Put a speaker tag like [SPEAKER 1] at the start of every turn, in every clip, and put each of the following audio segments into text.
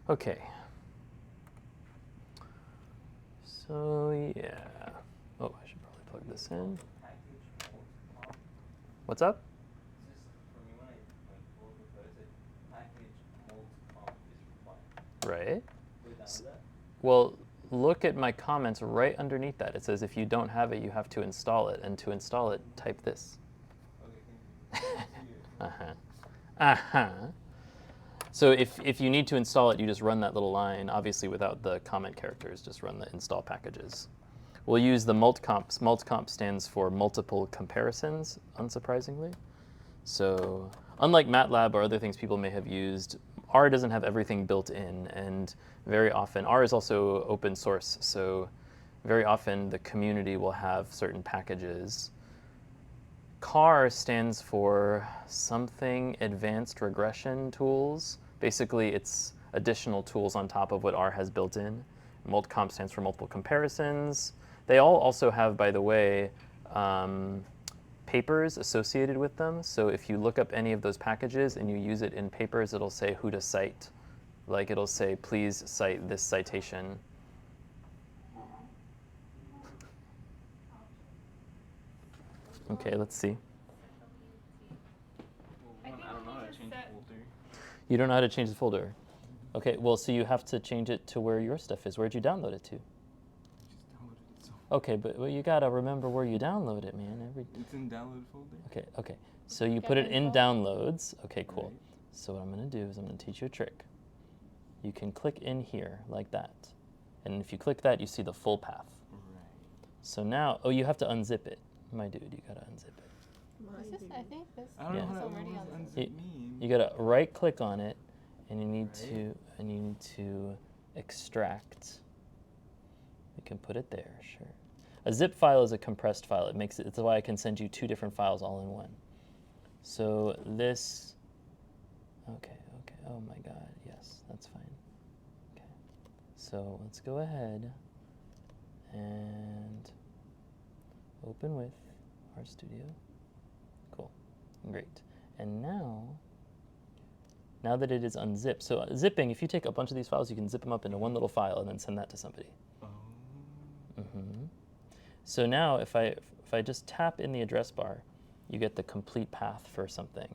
[SPEAKER 1] Okay. So yeah. Oh, I should probably plug this in. What's up? Right. Well, look at my comments right underneath that. It says if you don't have it, you have to install it. And to install it, type this. Uh-huh. Uh-huh. So if you need to install it, you just run that little line, obviously without the comment characters, just run the install packages. We'll use the multcomps. Multcomp stands for multiple comparisons, unsurprisingly. So unlike MATLAB or other things people may have used, R doesn't have everything built in, and very often, R is also open source, so very often the community will have certain packages. CAR stands for something advanced regression tools. Basically, it's additional tools on top of what R has built in. Multcomp stands for multiple comparisons. They all also have, by the way, papers associated with them. So if you look up any of those packages and you use it in papers, it'll say who to cite. Like it'll say, please cite this citation. Okay, let's see.
[SPEAKER 2] I don't know how to change the folder.
[SPEAKER 1] You don't know how to change the folder? Okay, well, so you have to change it to where your stuff is. Where'd you download it to?
[SPEAKER 2] Just downloaded it. So
[SPEAKER 1] Okay, but well, you gotta remember where you download it, man.
[SPEAKER 2] it's in download folder.
[SPEAKER 1] Okay. So you put it in downloads. Okay, cool.
[SPEAKER 2] Right.
[SPEAKER 1] So what I'm gonna do is I'm gonna teach you a trick. You can click in here like that. And if you click that, you see the full path.
[SPEAKER 2] Right.
[SPEAKER 1] So now, oh, you have to unzip it. My dude, you gotta unzip it.
[SPEAKER 3] I think this
[SPEAKER 2] I don't
[SPEAKER 1] Yeah.
[SPEAKER 2] know
[SPEAKER 3] is
[SPEAKER 2] how
[SPEAKER 3] already
[SPEAKER 2] to
[SPEAKER 3] on
[SPEAKER 2] unzip
[SPEAKER 3] the
[SPEAKER 1] You-
[SPEAKER 2] mean.
[SPEAKER 1] You gotta right click on it, and you need
[SPEAKER 2] Right.
[SPEAKER 1] to extract. You can put it there, sure. A zip file is a compressed file. It's why I can send you two different files all in one. So this, okay. Oh my God, yes, that's fine. Okay, so let's go ahead and open with RStudio. Cool, great. And now that it is unzipped, so zipping, if you take a bunch of these files, you can zip them up into one little file and then send that to somebody.
[SPEAKER 2] Oh.
[SPEAKER 1] So now if I just tap in the address bar, you get the complete path for something.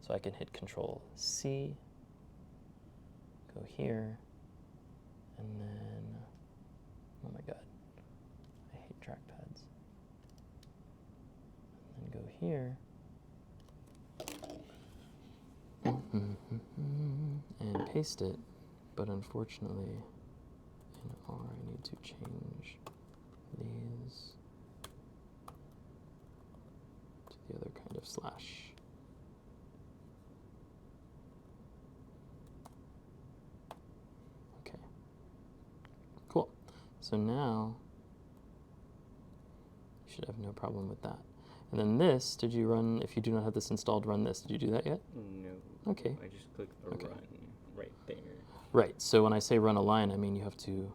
[SPEAKER 1] So I can hit Control-C, go here, and then, oh my God, I hate trackpads. And then go here, and paste it, but unfortunately, in R I need to change these to the other kind of slash. Okay, cool. So now you should have no problem with that. And then this, did you run, if you do not have this installed, run this. Did you do that yet?
[SPEAKER 2] No.
[SPEAKER 1] Okay.
[SPEAKER 2] I just clicked the
[SPEAKER 1] Okay.
[SPEAKER 2] run right there.
[SPEAKER 1] Right, so when I say run a line, I mean you have to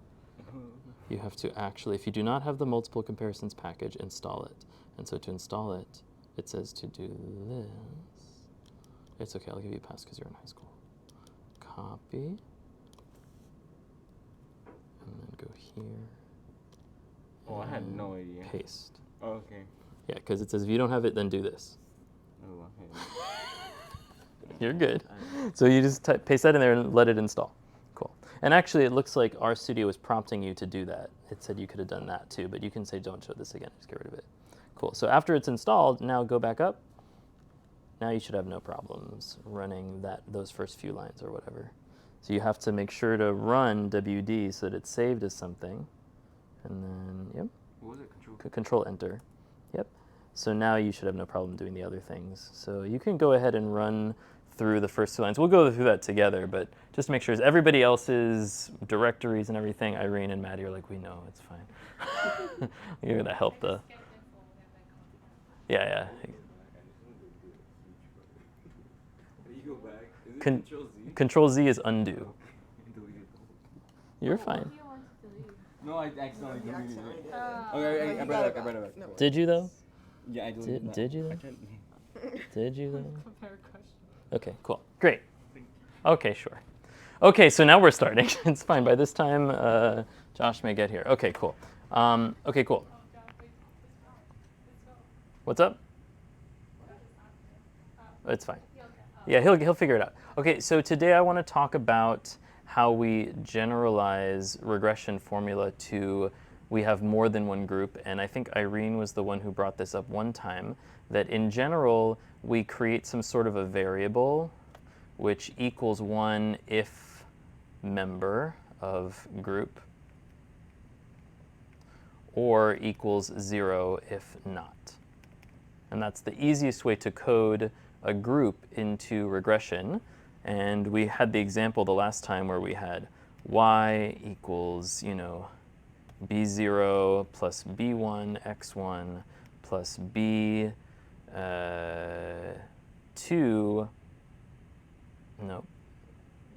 [SPEAKER 1] actually, if you do not have the multiple comparisons package, install it. And so to install it, it says to do this. It's okay, I'll give you a pass because you're in high school. Copy. And then go here.
[SPEAKER 2] Oh, I had no
[SPEAKER 1] and
[SPEAKER 2] idea.
[SPEAKER 1] Paste.
[SPEAKER 2] Oh, okay.
[SPEAKER 1] Yeah, because it says if you don't have it, then do this.
[SPEAKER 2] Oh, okay.
[SPEAKER 1] You're good. So you just paste that in there and let it install. Cool. And actually, it looks like RStudio is prompting you to do that. It said you could have done that too, but you can say don't show this again. Just get rid of it. Cool. So after it's installed, now go back up. Now you should have no problems running those first few lines or whatever. So you have to make sure to run WD so that it's saved as something. And then, yep.
[SPEAKER 2] What was it?
[SPEAKER 1] Control Enter. Yep. So now you should have no problem doing the other things. So you can go ahead and run through the first two lines. We'll go through that together, but just make sure everybody else's directories and everything, Irene and Maddie are like, we know, it's fine. You're gonna help the. Yeah.
[SPEAKER 2] You go back. Is it
[SPEAKER 1] Con-
[SPEAKER 2] Control-Z?
[SPEAKER 1] Control-Z is undo.
[SPEAKER 2] Delete it.
[SPEAKER 1] You're fine.
[SPEAKER 2] No, I accidentally deleted it.
[SPEAKER 3] Oh.
[SPEAKER 2] Okay, I brought it back.
[SPEAKER 3] No.
[SPEAKER 1] Did you though?
[SPEAKER 2] Yeah, I deleted that.
[SPEAKER 1] Did you
[SPEAKER 2] I
[SPEAKER 1] though?
[SPEAKER 2] tried.
[SPEAKER 1] Did you though?
[SPEAKER 3] Compare question.
[SPEAKER 1] Okay, cool. Great. Okay, sure. Okay, so now we're starting. It's fine. By this time, Josh may get here. Okay, cool. Okay, cool. What's up? It's fine. Yeah, he'll figure it out. Okay, so today I want to talk about how we generalize regression formula to we have more than one group, and I think Irene was the one who brought this up one time, that in general we create some sort of a variable which equals 1 if member of group or equals 0 if not. And that's the easiest way to code a group into regression. And we had the example the last time where we had y equals, b0 plus b1 x1 plus b2, no,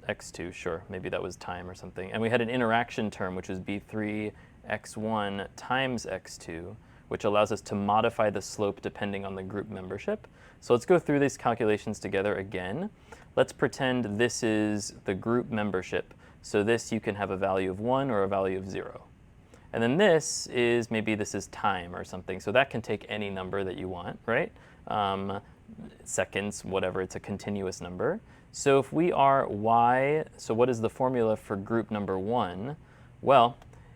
[SPEAKER 1] x2, sure, maybe that was time or something. And we had an interaction term, which was b3 x1 times x2, which allows us to modify the slope depending on the group membership. So let's go through these calculations together again. Let's pretend this is the group membership. So this you can have a value of 1 or a value of 0. And then this is, maybe this is time or something. So that can take any number that you want, right? Seconds, whatever, it's a continuous number. So if we are y, so what is the formula for group number 1? Well,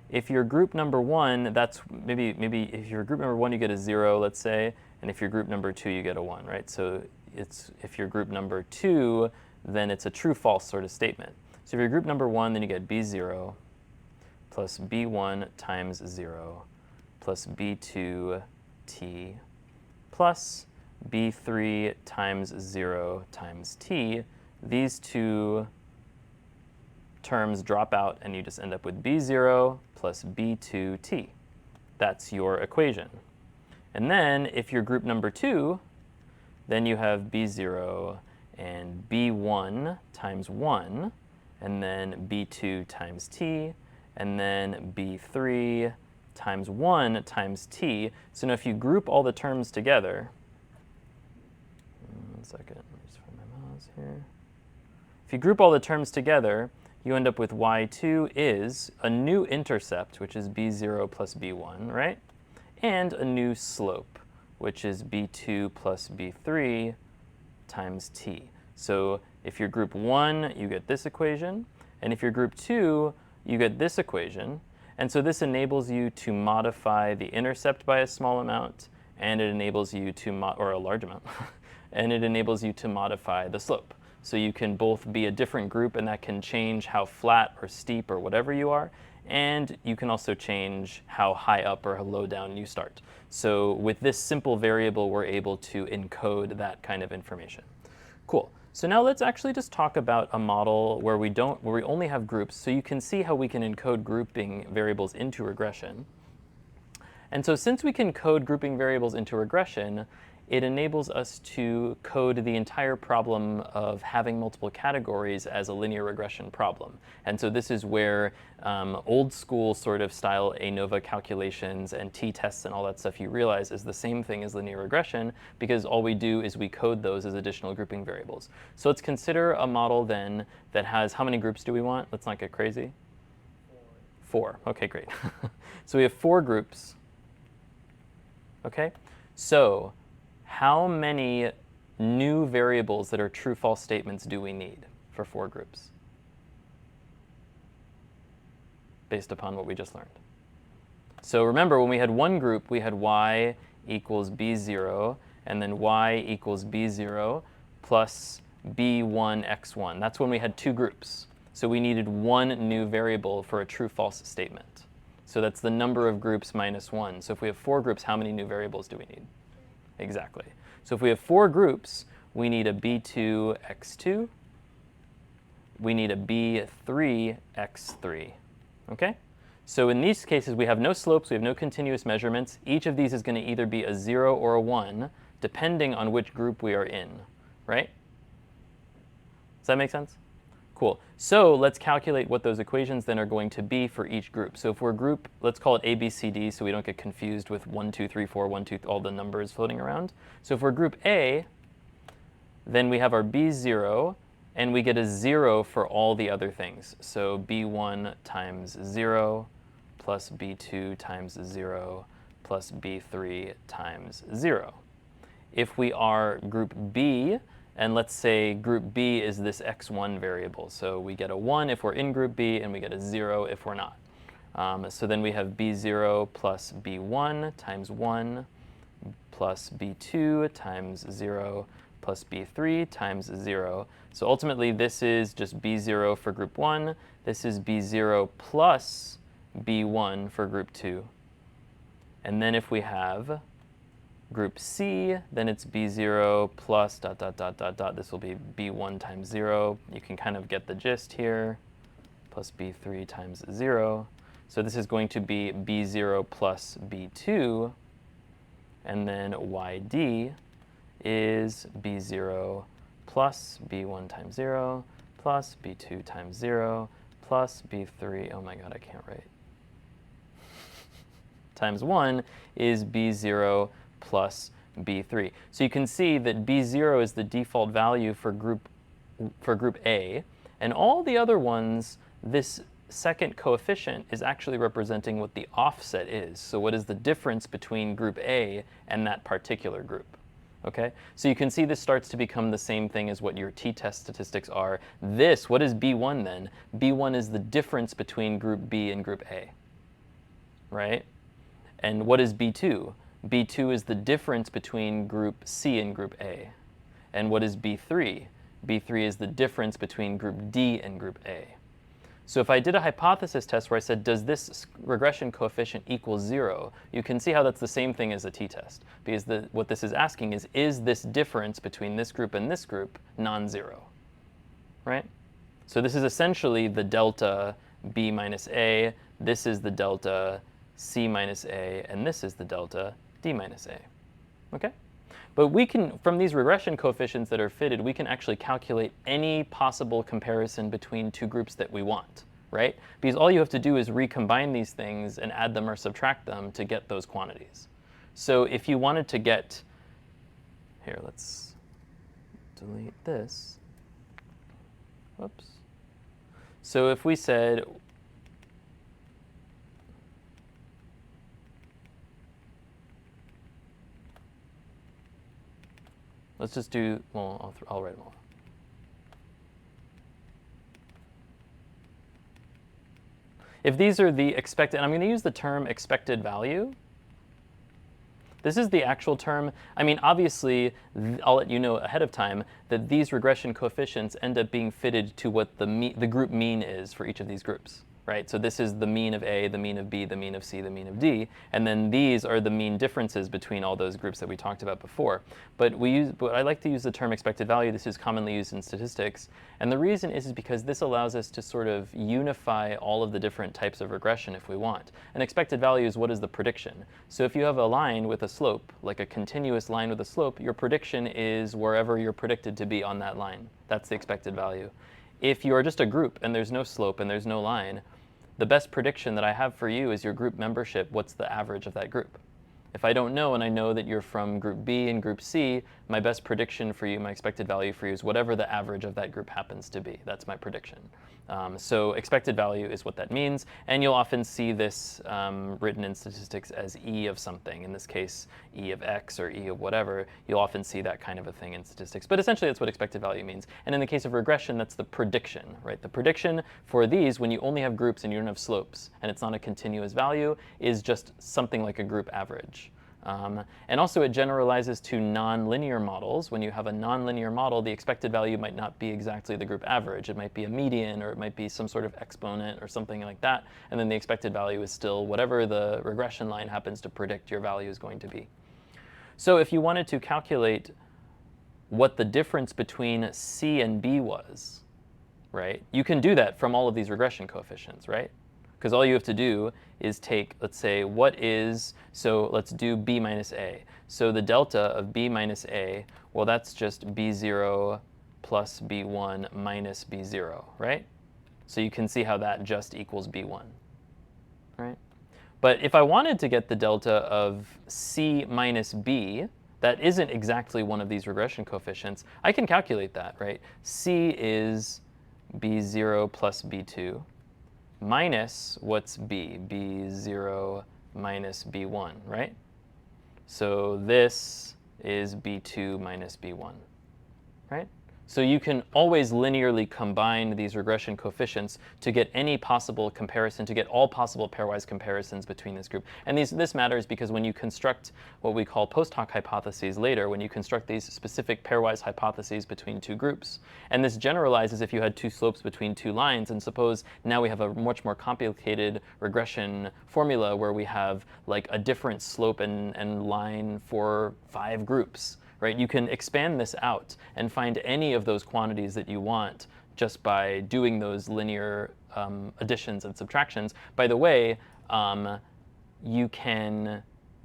[SPEAKER 1] if you're group number 1, that's maybe if you're group number 1, you get a 0, let's say, and if you're group number 2, you get a 1, right? So it's if you're group number 2, then it's a true-false sort of statement. So if you're group number 1, then you get b0 plus b1 times 0 plus b2 t plus b3 times 0 times t. These two terms drop out, and you just end up with b0 plus b2t. That's your equation. And then if you're group number 2, then you have b0 and b1 times 1, and then b2 times t, and then b3 times 1 times t. So now if you group all the terms together, 1 second, let me just find my mouse here. If you group all the terms together, you end up with y2 is a new intercept, which is b0 plus b1, right? And a new slope, which is b2 plus b3 times t. So if you're group 1, you get this equation. And if you're group 2, you get this equation. And so this enables you to modify the intercept by a small amount, and it enables you to, or a large amount, and it enables you to modify the slope. So you can both be a different group, and that can change how flat or steep or whatever you are. And you can also change how high up or how low down you start. So with this simple variable, we're able to encode that kind of information. Cool. So now let's actually just talk about a model where we only have groups, so you can see how we can encode grouping variables into regression. And so since we can code grouping variables into regression, it enables us to code the entire problem of having multiple categories as a linear regression problem. And so this is where old school sort of style ANOVA calculations and t-tests and all that stuff you realize is the same thing as linear regression, because all we do is we code those as additional grouping variables. So let's consider a model then that has, how many groups do we want? Let's not get crazy. 4. Okay, great. So we have 4 groups. Okay, so how many new variables that are true-false statements do we need for 4 groups? Based upon what we just learned. So remember, when we had one group, we had y equals b0, and then y equals b0 plus b1 x1. That's when we had 2 groups. So we needed 1 new variable for a true-false statement. So that's the number of groups minus 1. So if we have 4 groups, how many new variables do we need? Exactly. So if we have 4 groups, we need a b2 x2. We need a b3 x3. Okay? So in these cases, we have no slopes, we have no continuous measurements. Each of these is going to either be a 0 or a 1, depending on which group we are in, right? Does that make sense? Cool. So let's calculate what those equations then are going to be for each group. So if we're group, let's call it A, B, C, D, so we don't get confused with 1, 2, 3, 4, 1, 2, all the numbers floating around. So if we're group A, then we have our B0, and we get a 0 for all the other things. So b1 times 0 plus b2 times 0 plus b3 times 0. If we are group B, and let's say group B is this x1 variable, so we get a 1 if we're in group B, and we get a 0 if we're not. So then we have b0 plus b1 times 1 plus b2 times 0 plus b3 times 0. So ultimately, this is just b0 for group 1. This is b0 plus b1 for group 2. And then if we have group C, then it's b0 plus ... This will be b1 times 0. You can kind of get the gist here, plus b3 times 0. So this is going to be b0 plus b2, and then yd is b0 plus b1 times 0 plus b2 times 0 plus b3, oh my god, I can't write, times 1 is b0 plus b3. So you can see that b0 is the default value for group A, and all the other ones, this second coefficient is actually representing what the offset is. So what is the difference between group A and that particular group? Okay, so you can see this starts to become the same thing as what your t-test statistics are. This, what is B1 then? B1 is the difference between group B and group A, right? And what is B2? B2 is the difference between group C and group A. And what is B3? B3 is the difference between group D and group A. So if I did a hypothesis test where I said, does this regression coefficient equal 0, you can see how that's the same thing as a t-test. Because what this is asking is this difference between this group and this group non-zero? Right? So this is essentially the delta B minus A, this is the delta C minus A, and this is the delta D minus A. Okay? But we can, from these regression coefficients that are fitted, we can actually calculate any possible comparison between two groups that we want, right? Because all you have to do is recombine these things and add them or subtract them to get those quantities. So if you wanted to get, here, let's delete this. Whoops. So if we said, let's just do, well, I'll write them all. If these are the expected, and I'm going to use the term expected value. This is the actual term. I mean, obviously, I'll let you know ahead of time that these regression coefficients end up being fitted to what the group mean is for each of these groups. Right? So this is the mean of A, the mean of B, the mean of C, the mean of D, and then these are the mean differences between all those groups that we talked about before. But I like to use the term expected value. This is commonly used in statistics, and the reason is because this allows us to sort of unify all of the different types of regression if we want. An expected value is what is the prediction. So if you have a line with a slope, like a continuous line with a slope, your prediction is wherever you're predicted to be on that line. That's the expected value. If you are just a group and there's no slope and there's no line, the best prediction that I have for you is your group membership. What's the average of that group? If I don't know and I know that you're from group B and group C, my best prediction for you, my expected value for you is whatever the average of that group happens to be. That's my prediction. So expected value is what that means. And you'll often see this written in statistics as E of something. In this case, E of X or E of whatever. You'll often see that kind of a thing in statistics. But essentially, that's what expected value means. And in the case of regression, that's the prediction, right? The prediction for these, when you only have groups and you don't have slopes, and it's not a continuous value, is just something like a group average. And also it generalizes to nonlinear models. When you have a nonlinear model, the expected value might not be exactly the group average. It might be a median, or it might be some sort of exponent or something like that. And then the expected value is still whatever the regression line happens to predict your value is going to be. So if you wanted to calculate what the difference between C and B was, right, you can do that from all of these regression coefficients, right? Because all you have to do is take, let's say, what is, so let's do B minus A. So the delta of B minus A, well, that's just B0 plus B1 minus B0, right? So you can see how that just equals B1, right? But if I wanted to get the delta of C minus B, that isn't exactly one of these regression coefficients, I can calculate that, right? C is B0 plus B2 minus what's B? B0 minus B1, right? So this is B2 minus B1, right? So you can always linearly combine these regression coefficients to get any possible comparison, to get all possible pairwise comparisons between this group. And this matters because when you construct what we call post hoc hypotheses later, when you construct these specific pairwise hypotheses between two groups, and this generalizes if you had two slopes between two lines, and suppose now we have a much more complicated regression formula where we have like a different slope and line for 5 groups. Right? You can expand this out and find any of those quantities that you want just by doing those linear additions and subtractions. By the way, you can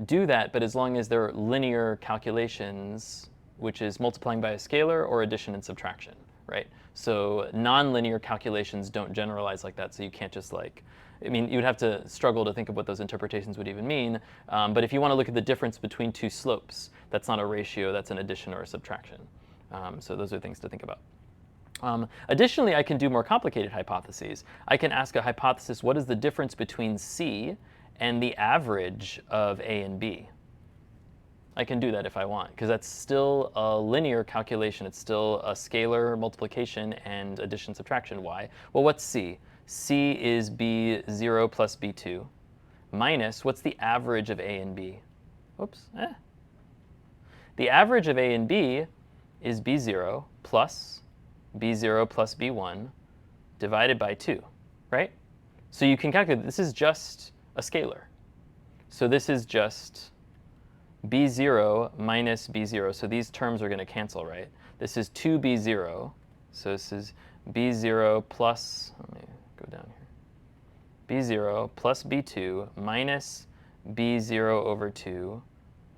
[SPEAKER 1] do that, but as long as they're linear calculations, which is multiplying by a scalar or addition and subtraction, right? So nonlinear calculations don't generalize like that, so you can't just like, I mean, you'd have to struggle to think of what those interpretations would even mean. But if you want to look at the difference between two slopes, that's not a ratio, that's an addition or a subtraction. So those are things to think about. Additionally, I can do more complicated hypotheses. I can ask a hypothesis, what is the difference between C and the average of A and B? I can do that if I want, because that's still a linear calculation. It's still a scalar multiplication and addition subtraction. Why? Well, what's C? C is B0 plus B2 minus, what's the average of A and B? Whoops. The average of A and B is B0 plus B1 divided by 2, right? So you can calculate, this is just a scalar. So this is just B0 minus B0. So these terms are going to cancel, right? This is 2B0. So this is B0 plus, let me go down here. B0 plus B2 minus B0 over 2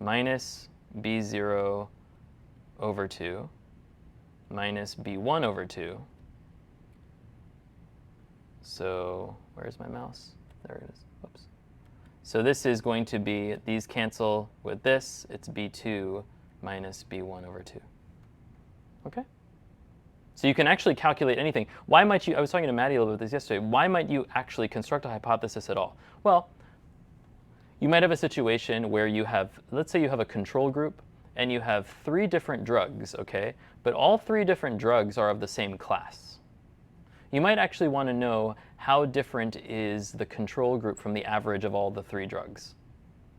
[SPEAKER 1] minus B0 over 2 minus B1 over 2. So where's my mouse? There it is. Whoops. So this is going to be, these cancel with this. It's B2 minus B1 over 2. OK? So you can actually calculate anything. Why might you, I was talking to Maddie a little bit about this yesterday, why might you actually construct a hypothesis at all? Well, you might have a situation where you have, let's say you have a control group and you have 3 different drugs, okay? But all 3 different drugs are of the same class. You might actually want to know how different is the control group from the average of all the 3 drugs,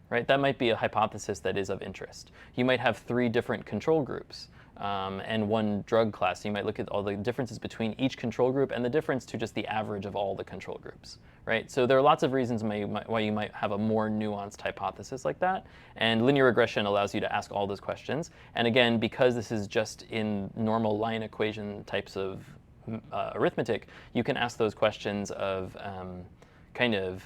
[SPEAKER 1] right? That might be a hypothesis that is of interest. You might have 3 different control groups. And 1 drug class. You might look at all the differences between each control group and the difference to just the average of all the control groups, right? So there are lots of reasons why you might have a more nuanced hypothesis like that. And linear regression allows you to ask all those questions. And again, because this is just in normal line equation types of arithmetic, you can ask those questions of kind of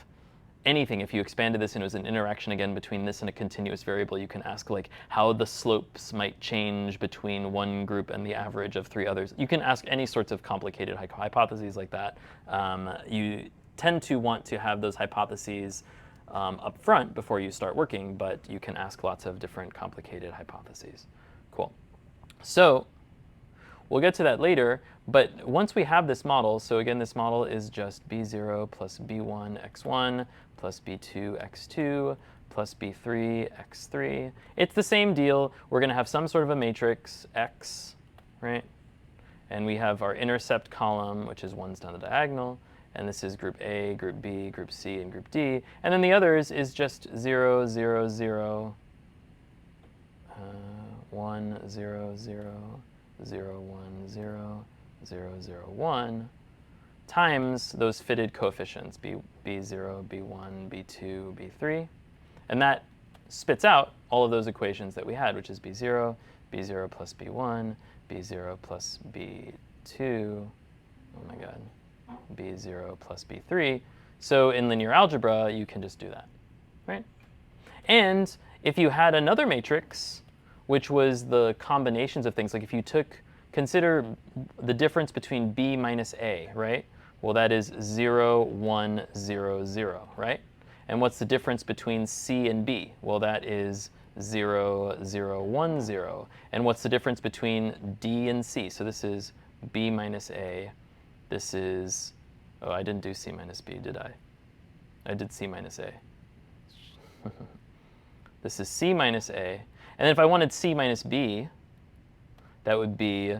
[SPEAKER 1] anything. If you expanded this and it was an interaction again between this and a continuous variable, you can ask like how the slopes might change between one group and the average of 3 others. You can ask any sorts of complicated hypotheses like that. You tend to want to have those hypotheses up front before you start working, but you can ask lots of different complicated hypotheses. Cool. So we'll get to that later, but once we have this model, so again, this model is just B0 plus B1 x1 plus B2 x2 plus B3 x3. It's the same deal. We're going to have some sort of a matrix x, right? And we have our intercept column, which is ones down the diagonal. And this is group A, group B, group C, and group D. And then the others is just 0, 0, 0, 1, 0, 0, 0, 1, 0, 0, 0, 1, times those fitted coefficients, B0, B1, B2, B3. And that spits out all of those equations that we had, which is B0, B0 plus B1, B0 plus B2, oh my god, B0 plus B3. So in linear algebra, you can just do that, right? And if you had another matrix, which was the combinations of things, like if you consider the difference between B minus A, right? Well, that is 0, 1, 0, 0, right? And what's the difference between C and B? Well, that is 0, 0, 1, 0. And what's the difference between D and C? So this is B minus A. This is, oh, I didn't do C minus B, did I? I did C minus A. This is C minus A. And then if I wanted C minus B, that would be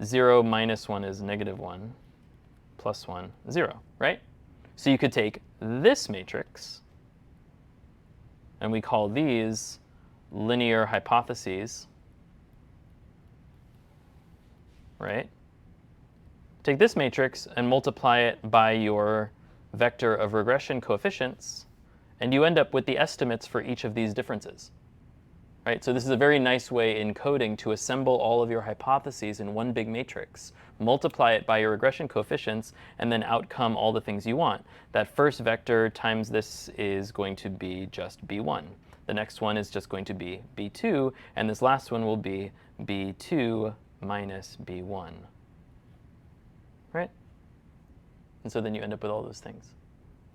[SPEAKER 1] 0 minus 1 is negative 1, plus 1, 0, right? So you could take this matrix, and we call these linear hypotheses, right? Take this matrix and multiply it by your vector of regression coefficients, and you end up with the estimates for each of these differences. Right? So this is a very nice way in coding to assemble all of your hypotheses in one big matrix, multiply it by your regression coefficients, and then outcome all the things you want. That first vector times this is going to be just b1. The next one is just going to be b2, and this last one will be b2 minus b1. Right? And so then you end up with all those things.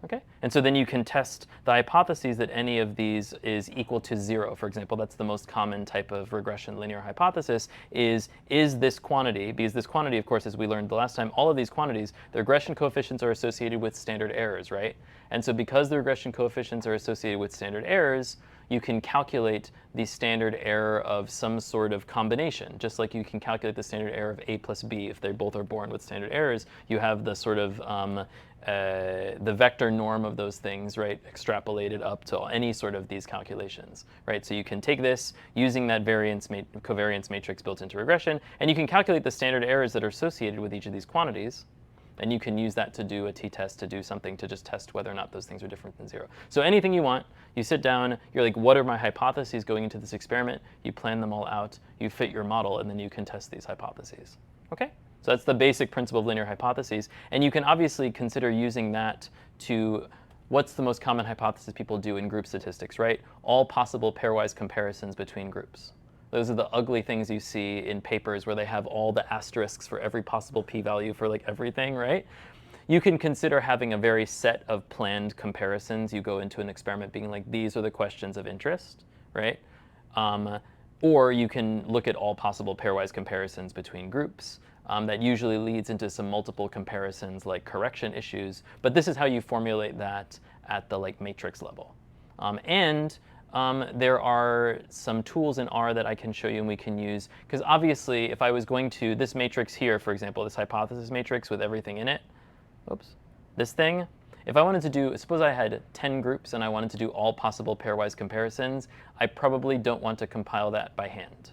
[SPEAKER 1] Okay? And so then you can test the hypotheses that any of these is equal to 0. For example, that's the most common type of regression linear hypothesis is this quantity, because this quantity, of course, as we learned the last time, all of these quantities, the regression coefficients are associated with standard errors, right? And so because the regression coefficients are associated with standard errors, you can calculate the standard error of some sort of combination. Just like you can calculate the standard error of A plus B if they both are born with standard errors, you have the sort of the vector norm of those things, right, extrapolated up to any sort of these calculations, right? So you can take this using that covariance matrix built into regression, and you can calculate the standard errors that are associated with each of these quantities, and you can use that to do a t-test, to do something to just test whether or not those things are different than 0. So anything you want, you sit down, you're like, what are my hypotheses going into this experiment? You plan them all out, you fit your model, and then you can test these hypotheses. Okay? So that's the basic principle of linear hypotheses. And you can obviously consider using that to, what's the most common hypothesis people do in group statistics, right? All possible pairwise comparisons between groups. Those are the ugly things you see in papers where they have all the asterisks for every possible p-value for like everything, right? You can consider having a very set of planned comparisons. You go into an experiment being like, these are the questions of interest, right? Or you can look at all possible pairwise comparisons between groups. That usually leads into some multiple comparisons like correction issues. But this is how you formulate that at the like matrix level. There are some tools in R that I can show you and we can use. Because obviously, if I was going to this matrix here, for example, this hypothesis matrix with everything in it, oops, this thing, if I wanted to do, suppose I had 10 groups and I wanted to do all possible pairwise comparisons, I probably don't want to compile that by hand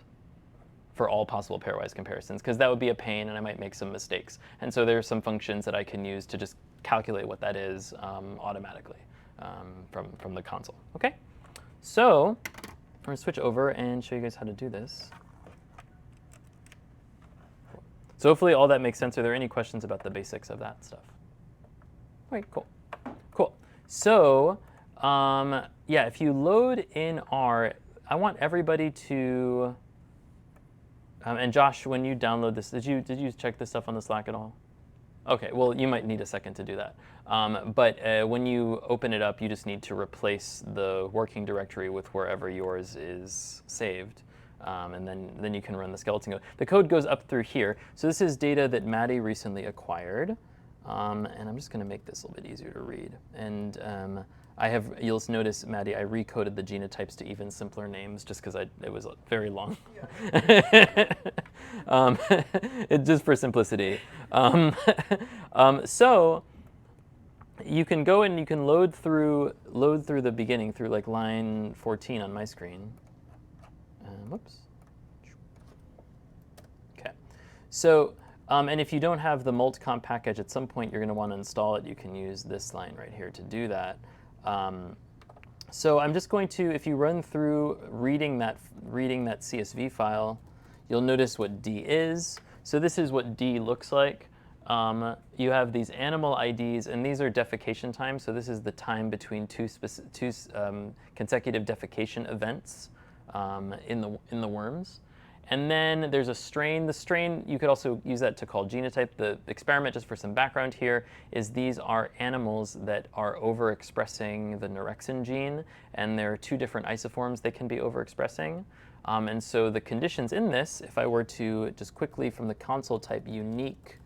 [SPEAKER 1] for all possible pairwise comparisons, because that would be a pain and I might make some mistakes. And so there are some functions that I can use to just calculate what that is automatically from the console. Okay? So I'm going to switch over and show you guys how to do this. So hopefully all that makes sense. Are there any questions about the basics of that stuff? All right, cool. Cool. So yeah, if you load in R, I want everybody to, and Josh, when you download this, did you check this stuff on the Slack at all? Okay, well, you might need a second to do that. But when you open it up, you just need to replace the working directory with wherever yours is saved. And then you can run the skeleton code. The code goes up through here. So this is data that Maddie recently acquired. And I'm just going to make this a little bit easier to read. And you'll notice, Maddie, I recoded the genotypes to even simpler names just because it was very long. Yeah. Just for simplicity. So you can go and you can load through the beginning through like line 14 on my screen. Whoops. Okay. So and if you don't have the multcomp package, at some point you're going to want to install it. You can use this line right here to do that. So I'm just going to, if you run through reading that CSV file, you'll notice what D is. So this is what D looks like. You have these animal IDs, and these are defecation times. So this is the time between two consecutive defecation events in the worms. And then there's a strain. The strain, you could also use that to call genotype. The experiment, just for some background here, is these are animals that are overexpressing the Norexin gene, and there are 2 different isoforms they can be overexpressing. And so the conditions in this, if I were to just quickly from the console type unique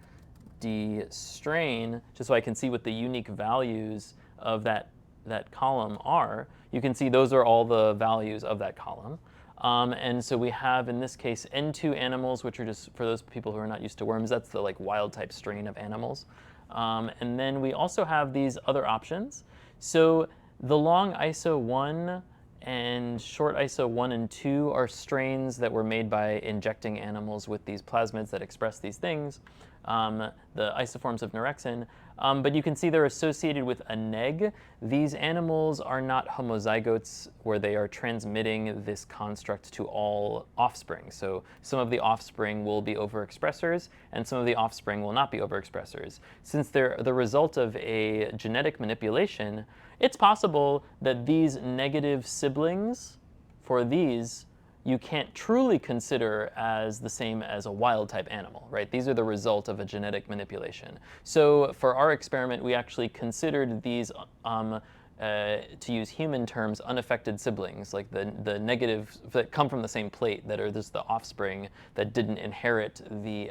[SPEAKER 1] D strain, just so I can see what the unique values of that column are, you can see those are all the values of that column. And so we have, in this case, N2 animals, which are just, for those people who are not used to worms, that's the like wild type strain of animals. And then we also have these other options. So the long ISO 1 and short ISO 1 and 2 are strains that were made by injecting animals with these plasmids that express these things, the isoforms of Norexin. But you can see they're associated with a neg. These animals are not homozygotes where they are transmitting this construct to all offspring. So some of the offspring will be overexpressors, and some of the offspring will not be overexpressors. Since they're the result of a genetic manipulation, it's possible that these negative siblings for these you can't truly consider as the same as a wild type animal, right? These are the result of a genetic manipulation. So for our experiment, we actually considered these, to use human terms, unaffected siblings, like the negative that come from the same plate, that are just the offspring that didn't inherit the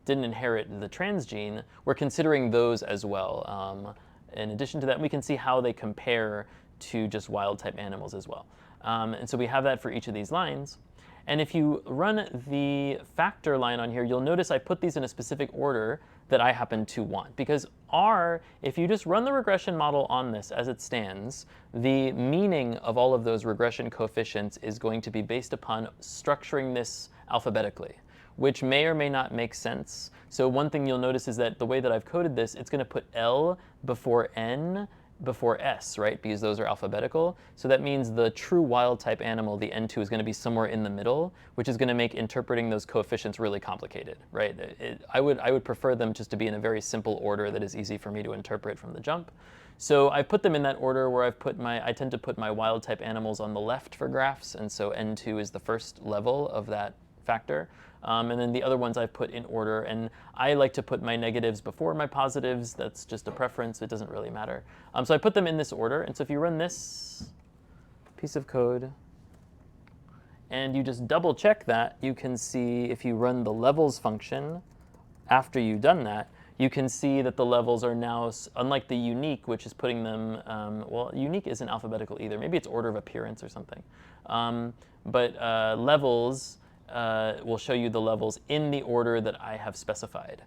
[SPEAKER 1] transgene. We're considering those as well. In addition to that, we can see how they compare to just wild type animals as well. And so we have that for each of these lines. And if you run the factor line on here, you'll notice I put these in a specific order that I happen to want. Because R, if you just run the regression model on this as it stands, the meaning of all of those regression coefficients is going to be based upon structuring this alphabetically, which may or may not make sense. So one thing you'll notice is that the way that I've coded this, it's going to put L before N before S, right? Because those are alphabetical. So that means the true wild type animal, the N2, is going to be somewhere in the middle, which is going to make interpreting those coefficients really complicated, right? I would prefer them just to be in a very simple order that is easy for me to interpret from the jump. So I put them in that order where I tend to put my wild type animals on the left for graphs, and so N2 is the first level of that factor. And then the other ones I've put in order, and I like to put my negatives before my positives. That's just a preference. It doesn't really matter. So I put them in this order, and so if you run this piece of code and you just double check that, you can see if you run the levels function after you've done that, you can see that the levels are now, unlike the unique, which is putting them, well, unique isn't alphabetical either. Maybe it's order of appearance or something. But levels will show you the levels in the order that I have specified.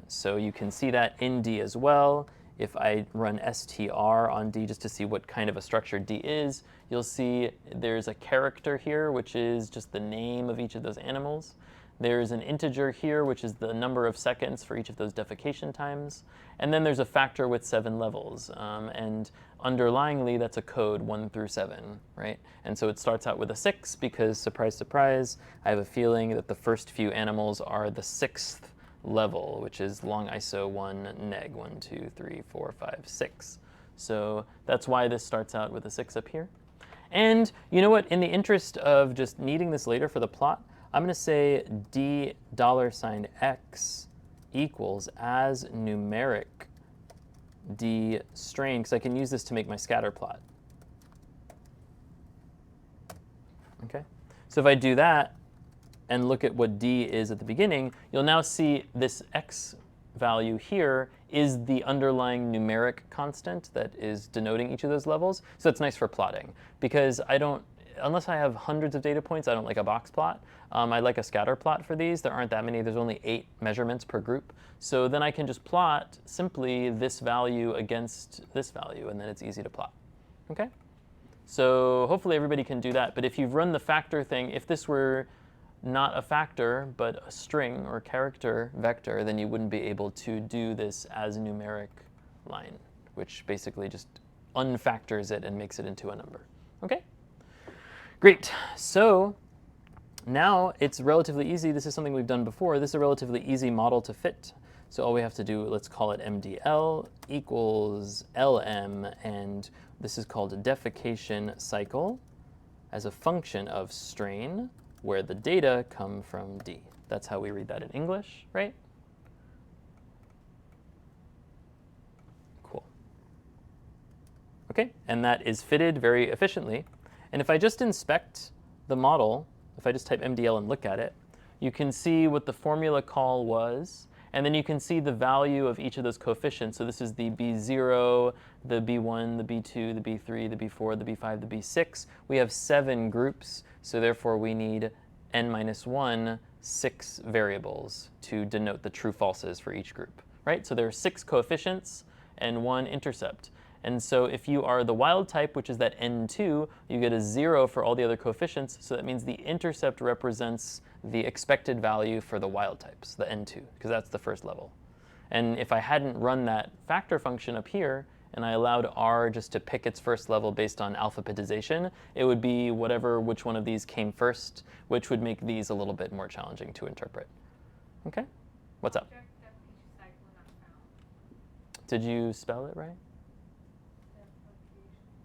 [SPEAKER 1] So you can see that in D as well. If I run str on D just to see what kind of a structure D is, you'll see there's a character here, which is just the name of each of those animals. There's an integer here, which is the number of seconds for each of those defecation times. And then there's a factor with 7 levels. And underlyingly, that's a code 1 through 7, right? And so it starts out with a 6 because, surprise, surprise, I have a feeling that the first few animals are the 6th level, which is long ISO 1 neg 1, 2, 3, 4, 5, 6. So that's why this starts out with a 6 up here. And you know what? In the interest of just needing this later for the plot, I'm going to say $x equals as numeric D strain, because I can use this to make my scatter plot. Okay, so if I do that and look at what D is at the beginning, you'll now see this X value here is the underlying numeric constant that is denoting each of those levels. So it's nice for plotting, because unless I have hundreds of data points, I don't like a box plot. I like a scatter plot for these. There aren't that many. There's only 8 measurements per group. So then I can just plot simply this value against this value, and then it's easy to plot. Okay? So hopefully everybody can do that. But if you've run the factor thing, if this were not a factor, but a string or character vector, then you wouldn't be able to do this as numeric line, which basically just unfactors it and makes it into a number. Okay? Great. So now it's relatively easy. This is something we've done before. This is a relatively easy model to fit. So all we have to do, let's call it MDL equals LM, and this is called a defecation cycle as a function of strain where the data come from D. That's how we read that in English, right? Cool. Okay, and that is fitted very efficiently. And if I just inspect the model, if I just type MDL and look at it, you can see what the formula call was, and then you can see the value of each of those coefficients. So this is the B0, the B1, the B2, the B3, the B4, the B5, the B6. We have 7 groups, so therefore we need n minus 1, 6 variables to denote the true falses for each group, right? So there are 6 coefficients and 1 intercept. And so if you are the wild type, which is that n2, you get a 0 for all the other coefficients. So that means the intercept represents the expected value for the wild types, the n2, because that's the first level. And if I hadn't run that factor function up here, and I allowed R just to pick its first level based on alphabetization, it would be which one of these came first, which would make these a little bit more challenging to interpret. Okay? What's up? Did you spell it right?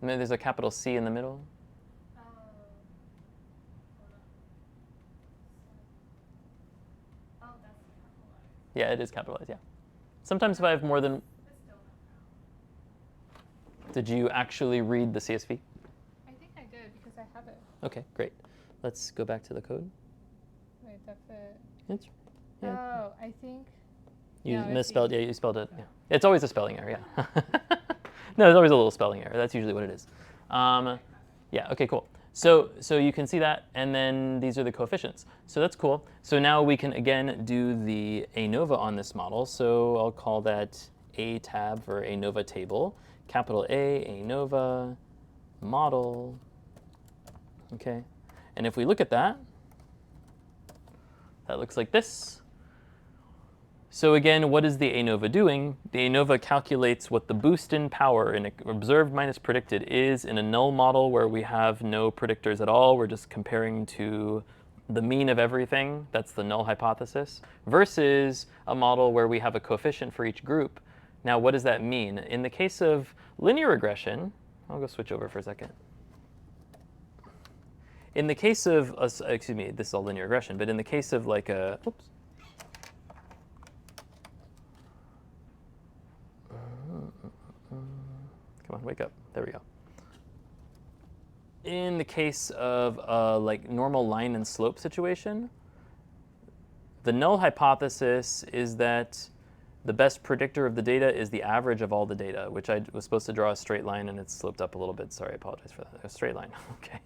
[SPEAKER 1] And then there's a capital C in the middle. Yeah, it is capitalized, yeah. Sometimes if I have more than... Did you actually read the CSV?
[SPEAKER 3] I think I did because I have it.
[SPEAKER 1] Okay, great. Let's go back to the code.
[SPEAKER 3] Wait, that's it.
[SPEAKER 1] Yeah.
[SPEAKER 3] Oh, I think...
[SPEAKER 1] You
[SPEAKER 3] no,
[SPEAKER 1] misspelled, yeah, you spelled it. Yeah. It's always a spelling error, yeah. No, there's always a little spelling error. That's usually what it is. Yeah, okay, cool. So you can see that, and then these are the coefficients. So that's cool. So now we can, again, do the ANOVA on this model. So I'll call that A tab for ANOVA table. Capital A, ANOVA, model. Okay. And if we look at that, that looks like this. So again, what is the ANOVA doing? The ANOVA calculates what the boost in power in observed minus predicted is in a null model where we have no predictors at all. We're just comparing to the mean of everything. That's the null hypothesis. Versus a model where we have a coefficient for each group. Now, what does that mean? In the case of linear regression, I'll go switch over for a second. In the case of, excuse me, this is all linear regression, but in the case of like a, oops. Come on, wake up. There we go. In the case of a like normal line and slope situation, the null hypothesis is that the best predictor of the data is the average of all the data, which I was supposed to draw a straight line and it's sloped up a little bit. Sorry, I apologize for that. A straight line. Okay.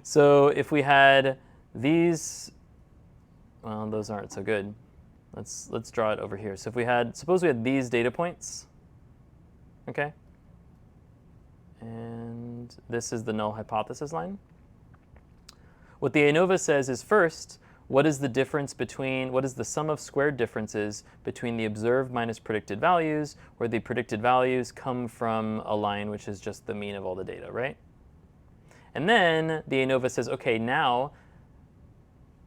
[SPEAKER 1] So if we had these, well, those aren't so good. Let's draw it over here. So if we had, suppose we had these data points, okay? And this is the null hypothesis line. What the ANOVA says is first, what is the difference between, what is the sum of squared differences between the observed minus predicted values, where the predicted values come from a line which is just the mean of all the data, right? And then the ANOVA says, okay, now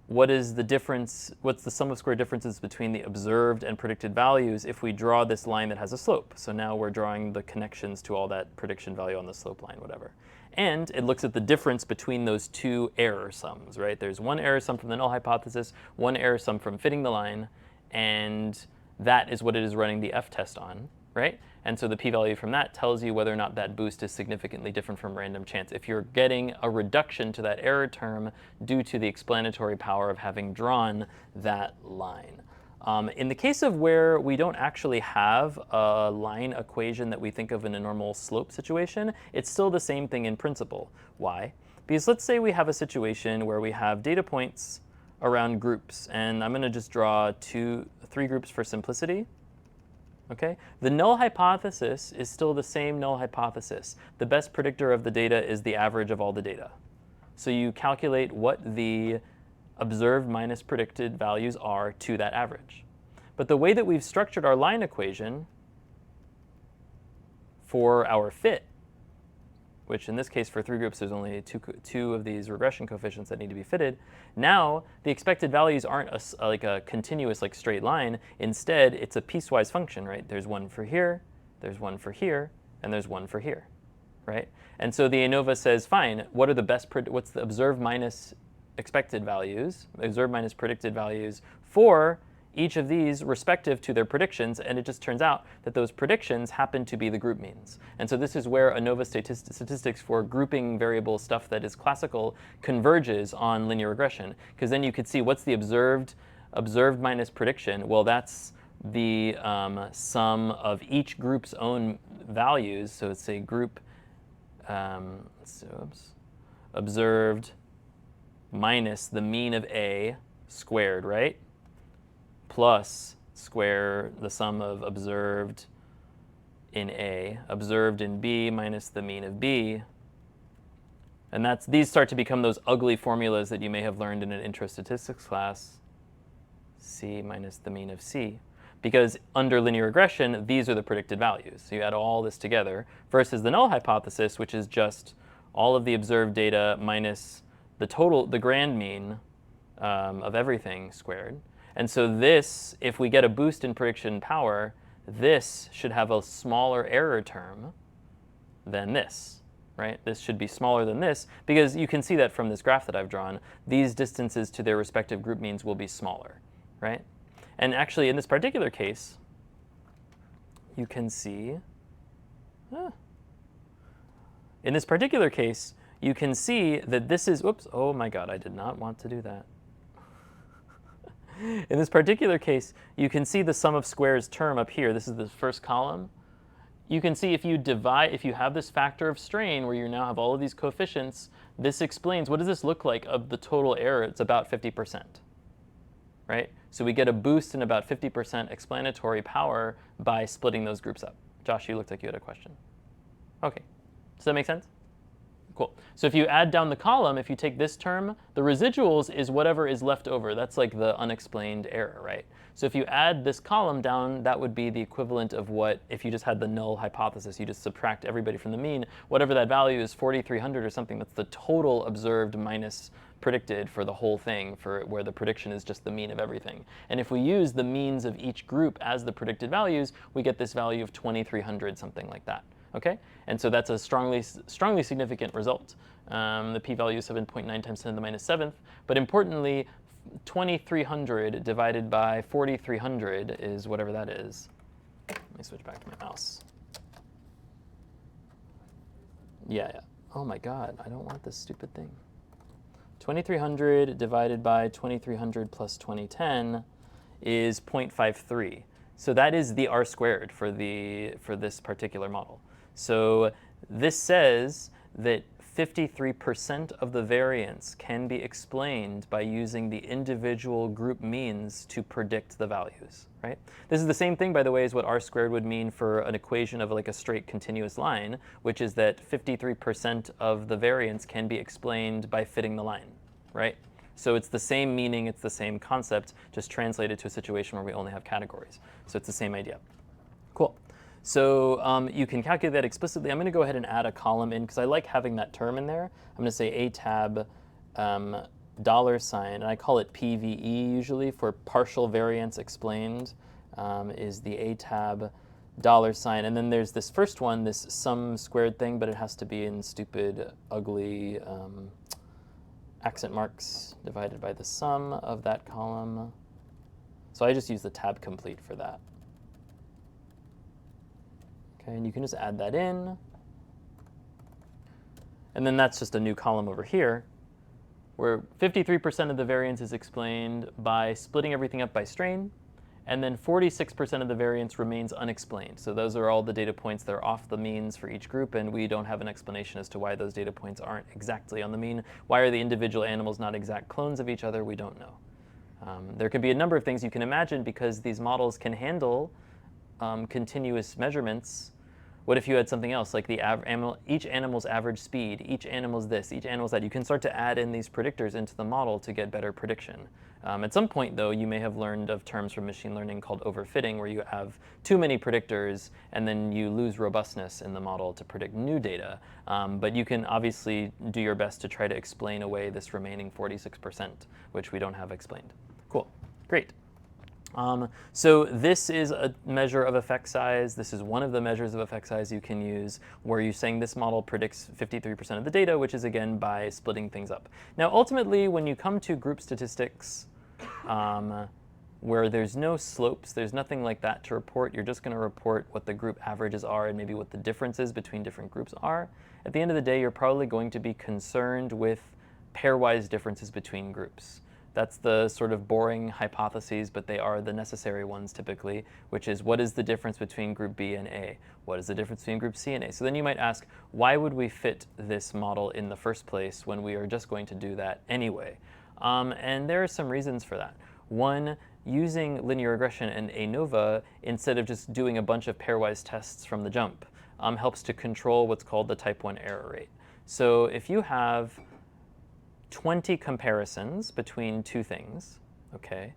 [SPEAKER 1] what is the difference, what's the sum of square differences between the observed and predicted values if we draw this line that has a slope? So now we're drawing the connections to all that prediction value on the slope line, whatever. And it looks at the difference between those two error sums, right? There's one error sum from the null hypothesis, one error sum from fitting the line, and that is what it is running the f-test on, right? And so the p-value from that tells you whether or not that boost is significantly different from random chance. If you're getting a reduction to that error term due to the explanatory power of having drawn that line. In the case of where we don't actually have a line equation that we think of in a normal slope situation, it's still the same thing in principle. Why? Because let's say we have a situation where we have data points around groups, and I'm going to just draw 3 groups for simplicity. Okay? The null hypothesis is still the same null hypothesis. The best predictor of the data is the average of all the data. So you calculate what the observed minus predicted values are to that average. But the way that we've structured our line equation for our fit, which in this case for 3 groups there's only two of these regression coefficients that need to be fitted. Now the expected values aren't like a continuous like straight line. Instead it's a piecewise function, right? There's one for here, there's one for here, and there's one for here, right? And so the ANOVA says, fine, what are the best, what's the observed minus expected values, observed minus predicted values, for each of these respective to their predictions, and it just turns out that those predictions happen to be the group means. And so this is where ANOVA statistics for grouping variable stuff that is classical converges on linear regression, because then you could see what's the observed minus prediction. Well, that's the sum of each group's own values. So it's a group observed minus the mean of A squared, right? Plus square the sum of observed in A, observed in B minus the mean of B. And these start to become those ugly formulas that you may have learned in an intro statistics class, C minus the mean of C. Because under linear regression, these are the predicted values. So you add all this together versus the null hypothesis, which is just all of the observed data minus the grand mean of everything squared. And so this, if we get a boost in prediction power, this should have a smaller error term than this, right? This should be smaller than this, because you can see that from this graph that I've drawn. These distances to their respective group means will be smaller, right? And actually, in this particular case, you can see, in this particular case, you can see that this is, oops, oh my God, I did not want to do that. In this particular case, you can see the sum of squares term up here. This is the first column. You can see if you have this factor of strain where you now have all of these coefficients, this explains, what does this look like of the total error? It's about 50%, right? So we get a boost in about 50% explanatory power by splitting those groups up. Josh, you looked like you had a question. Okay, does that make sense? Cool. So if you add down the column, if you take this term, the residuals is whatever is left over. That's like the unexplained error, right? So if you add this column down, that would be the equivalent of what, if you just had the null hypothesis, you just subtract everybody from the mean, whatever that value is, 4,300 or something, that's the total observed minus predicted for the whole thing, for where the prediction is just the mean of everything. And if we use the means of each group as the predicted values, we get this value of 2,300, something like that. Okay, and so that's a strongly significant result. The p-value is 7.9 times 10 to the minus 7th. But importantly, 2,300 divided by 4,300 is whatever that is. Let me switch back to my mouse. Yeah. Oh my God, I don't want this stupid thing. 2,300 divided by 2,300 plus 2010 is 0.53. So that is the R squared for this particular model. So this says that 53% of the variance can be explained by using the individual group means to predict the values, right? This is the same thing, by the way, as what R squared would mean for an equation of like a straight continuous line, which is that 53% of the variance can be explained by fitting the line, right? So it's the same meaning, it's the same concept, just translated to a situation where we only have categories. So it's the same idea. Cool. So you can calculate that explicitly. I'm going to go ahead and add a column in because I like having that term in there. I'm going to say a tab $, and I call it PVE usually for partial variance explained is the a tab $, and then there's this first one, this sum squared thing, but it has to be in stupid, ugly accent marks divided by the sum of that column. So I just use the tab complete for that. Okay, and you can just add that in. And then that's just a new column over here, where 53% of the variance is explained by splitting everything up by strain, and then 46% of the variance remains unexplained. So those are all the data points that are off the means for each group, and we don't have an explanation as to why those data points aren't exactly on the mean. Why are the individual animals not exact clones of each other? We don't know. There could be a number of things you can imagine because these models can handle continuous measurements. What if you had something else, like each animal's average speed, each animal's this, each animal's that? You can start to add in these predictors into the model to get better prediction. At some point, though, you may have learned of terms from machine learning called overfitting, where you have too many predictors, and then you lose robustness in the model to predict new data. But you can obviously do your best to try to explain away this remaining 46%, which we don't have explained. Cool. Great. So this is a measure of effect size. This is one of the measures of effect size you can use where you're saying this model predicts 53% of the data, which is again by splitting things up. Now ultimately, when you come to group statistics, where there's no slopes, there's nothing like that to report, you're just going to report what the group averages are and maybe what the differences between different groups are. At the end of the day, you're probably going to be concerned with pairwise differences between groups. That's the sort of boring hypotheses, but they are the necessary ones typically, which is what is the difference between group B and A? What is the difference between group C and A? So then you might ask, why would we fit this model in the first place when we are just going to do that anyway? And there are some reasons for that. One, using linear regression and ANOVA instead of just doing a bunch of pairwise tests from the jump helps to control what's called the type 1 error rate. So if you have 20 comparisons between two things, okay,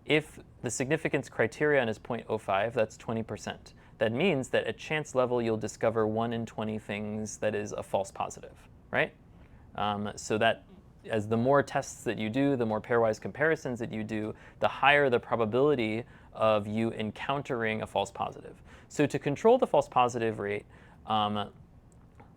[SPEAKER 1] if the significance criterion is 0.05, that's 20%. That means that at chance level, you'll discover 1 in 20 things that is a false positive, right? So that as the more tests that you do, the more pairwise comparisons that you do, the higher the probability of you encountering a false positive. So to control the false positive rate,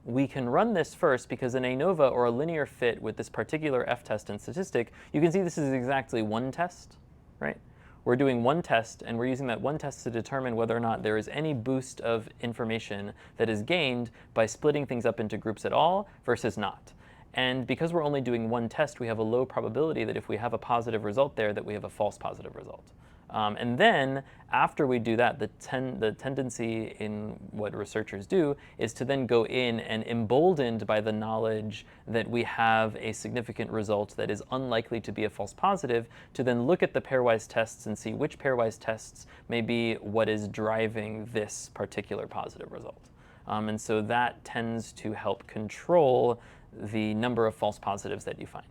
[SPEAKER 1] we can run this first because an ANOVA or a linear fit with this particular f-test and statistic, you can see this is exactly one test, right? We're doing one test, and we're using that one test to determine whether or not there is any boost of information that is gained by splitting things up into groups at all versus not. And because we're only doing one test, we have a low probability that if we have a positive result there, that we have a false positive result. And then after we do that, the tendency in what researchers do is to then go in and, emboldened by the knowledge that we have a significant result that is unlikely to be a false positive, to then look at the pairwise tests and see which pairwise tests may be what is driving this particular positive result. And so that tends to help control the number of false positives that you find.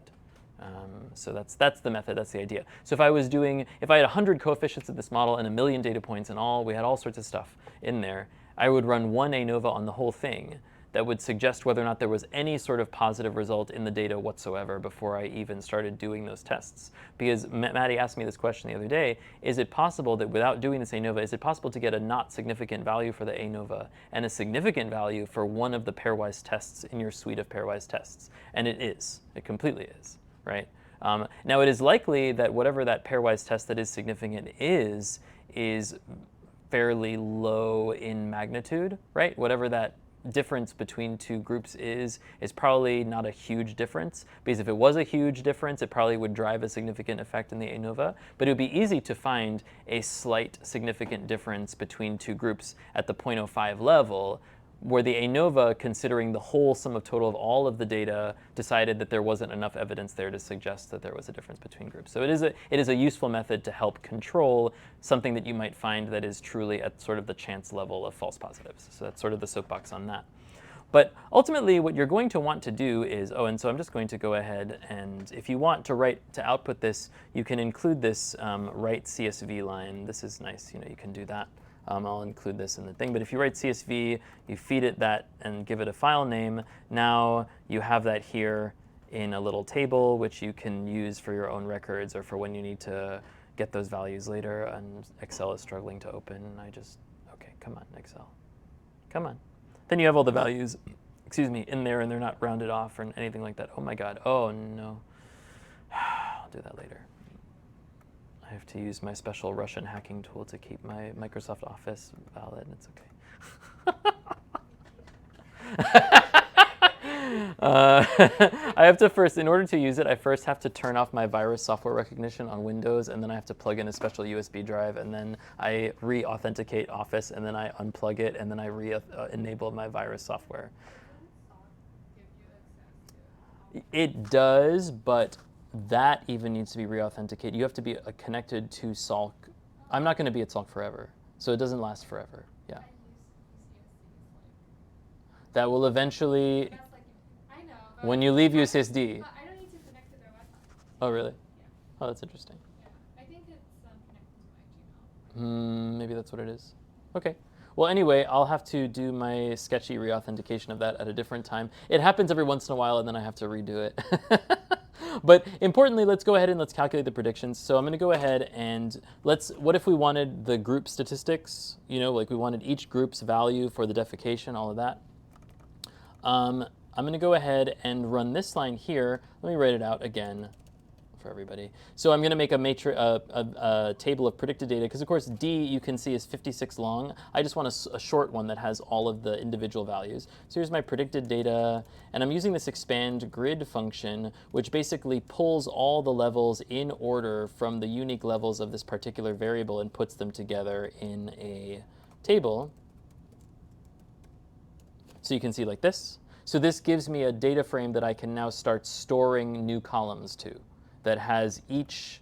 [SPEAKER 1] So that's the method, that's the idea. So if I had 100 coefficients of this model and 1 million data points and we had all sorts of stuff in there, I would run one ANOVA on the whole thing that would suggest whether or not there was any sort of positive result in the data whatsoever before I even started doing those tests. Because Maddie asked me this question the other day, is it possible that without doing this ANOVA, is it possible to get a not significant value for the ANOVA and a significant value for one of the pairwise tests in your suite of pairwise tests? And it is. It completely is, right? Now it is likely that whatever that pairwise test that is significant is fairly low in magnitude, right? Whatever that difference between two groups is probably not a huge difference, because if it was a huge difference, it probably would drive a significant effect in the ANOVA. But it would be easy to find a slight significant difference between two groups at the 0.05 level, where the ANOVA, considering the whole sum of total of all of the data, decided that there wasn't enough evidence there to suggest that there was a difference between groups. So it is a useful method to help control something that you might find that is truly at sort of the chance level of false positives. So that's sort of the soapbox on that. But ultimately, what you're going to want to do is, and so I'm just going to go ahead and, if you want to output this, you can include this write CSV line. This is nice, you can do that. I'll include this in the thing, but if you write CSV, you feed it that and give it a file name, now you have that here in a little table, which you can use for your own records or for when you need to get those values later, and Excel is struggling to open. Okay, come on, Excel. Come on. Then you have all the values, in there, and they're not rounded off or anything like that. Oh my God, oh no. I'll do that later. I have to use my special Russian hacking tool to keep my Microsoft Office valid, and it's okay. I have to first, in order to use it, I first have to turn off my virus software recognition on Windows, and then I have to plug in a special USB drive, and then I re-authenticate Office, and then I unplug it, and then I re-enable my virus software. It does, but that even needs to be re-authenticated. You have to be connected to Salk. I'm not going to be at Salk forever, so it doesn't last forever. Yeah. That will eventually, when you leave UCSD.
[SPEAKER 3] I don't need to connect to their Wi-Fi.
[SPEAKER 1] Oh, really?
[SPEAKER 3] Yeah.
[SPEAKER 1] Oh, that's interesting.
[SPEAKER 3] Yeah. I think it's connected to my Gmail.
[SPEAKER 1] Maybe that's what it is. Okay. Well, anyway, I'll have to do my sketchy re-authentication of that at a different time. It happens every once in a while, and then I have to redo it. But importantly, let's go ahead and let's calculate the predictions. So I'm going to go ahead and what if we wanted the group statistics, like we wanted each group's value for the defecation, all of that. I'm going to go ahead and run this line here. Let me write it out again for everybody. So I'm going to make a table of predicted data, because of course D, you can see, is 56 long. I just want a short one that has all of the individual values. So here's my predicted data, and I'm using this expand grid function, which basically pulls all the levels in order from the unique levels of this particular variable and puts them together in a table. So you can see like this. So this gives me a data frame that I can now start storing new columns to, that has each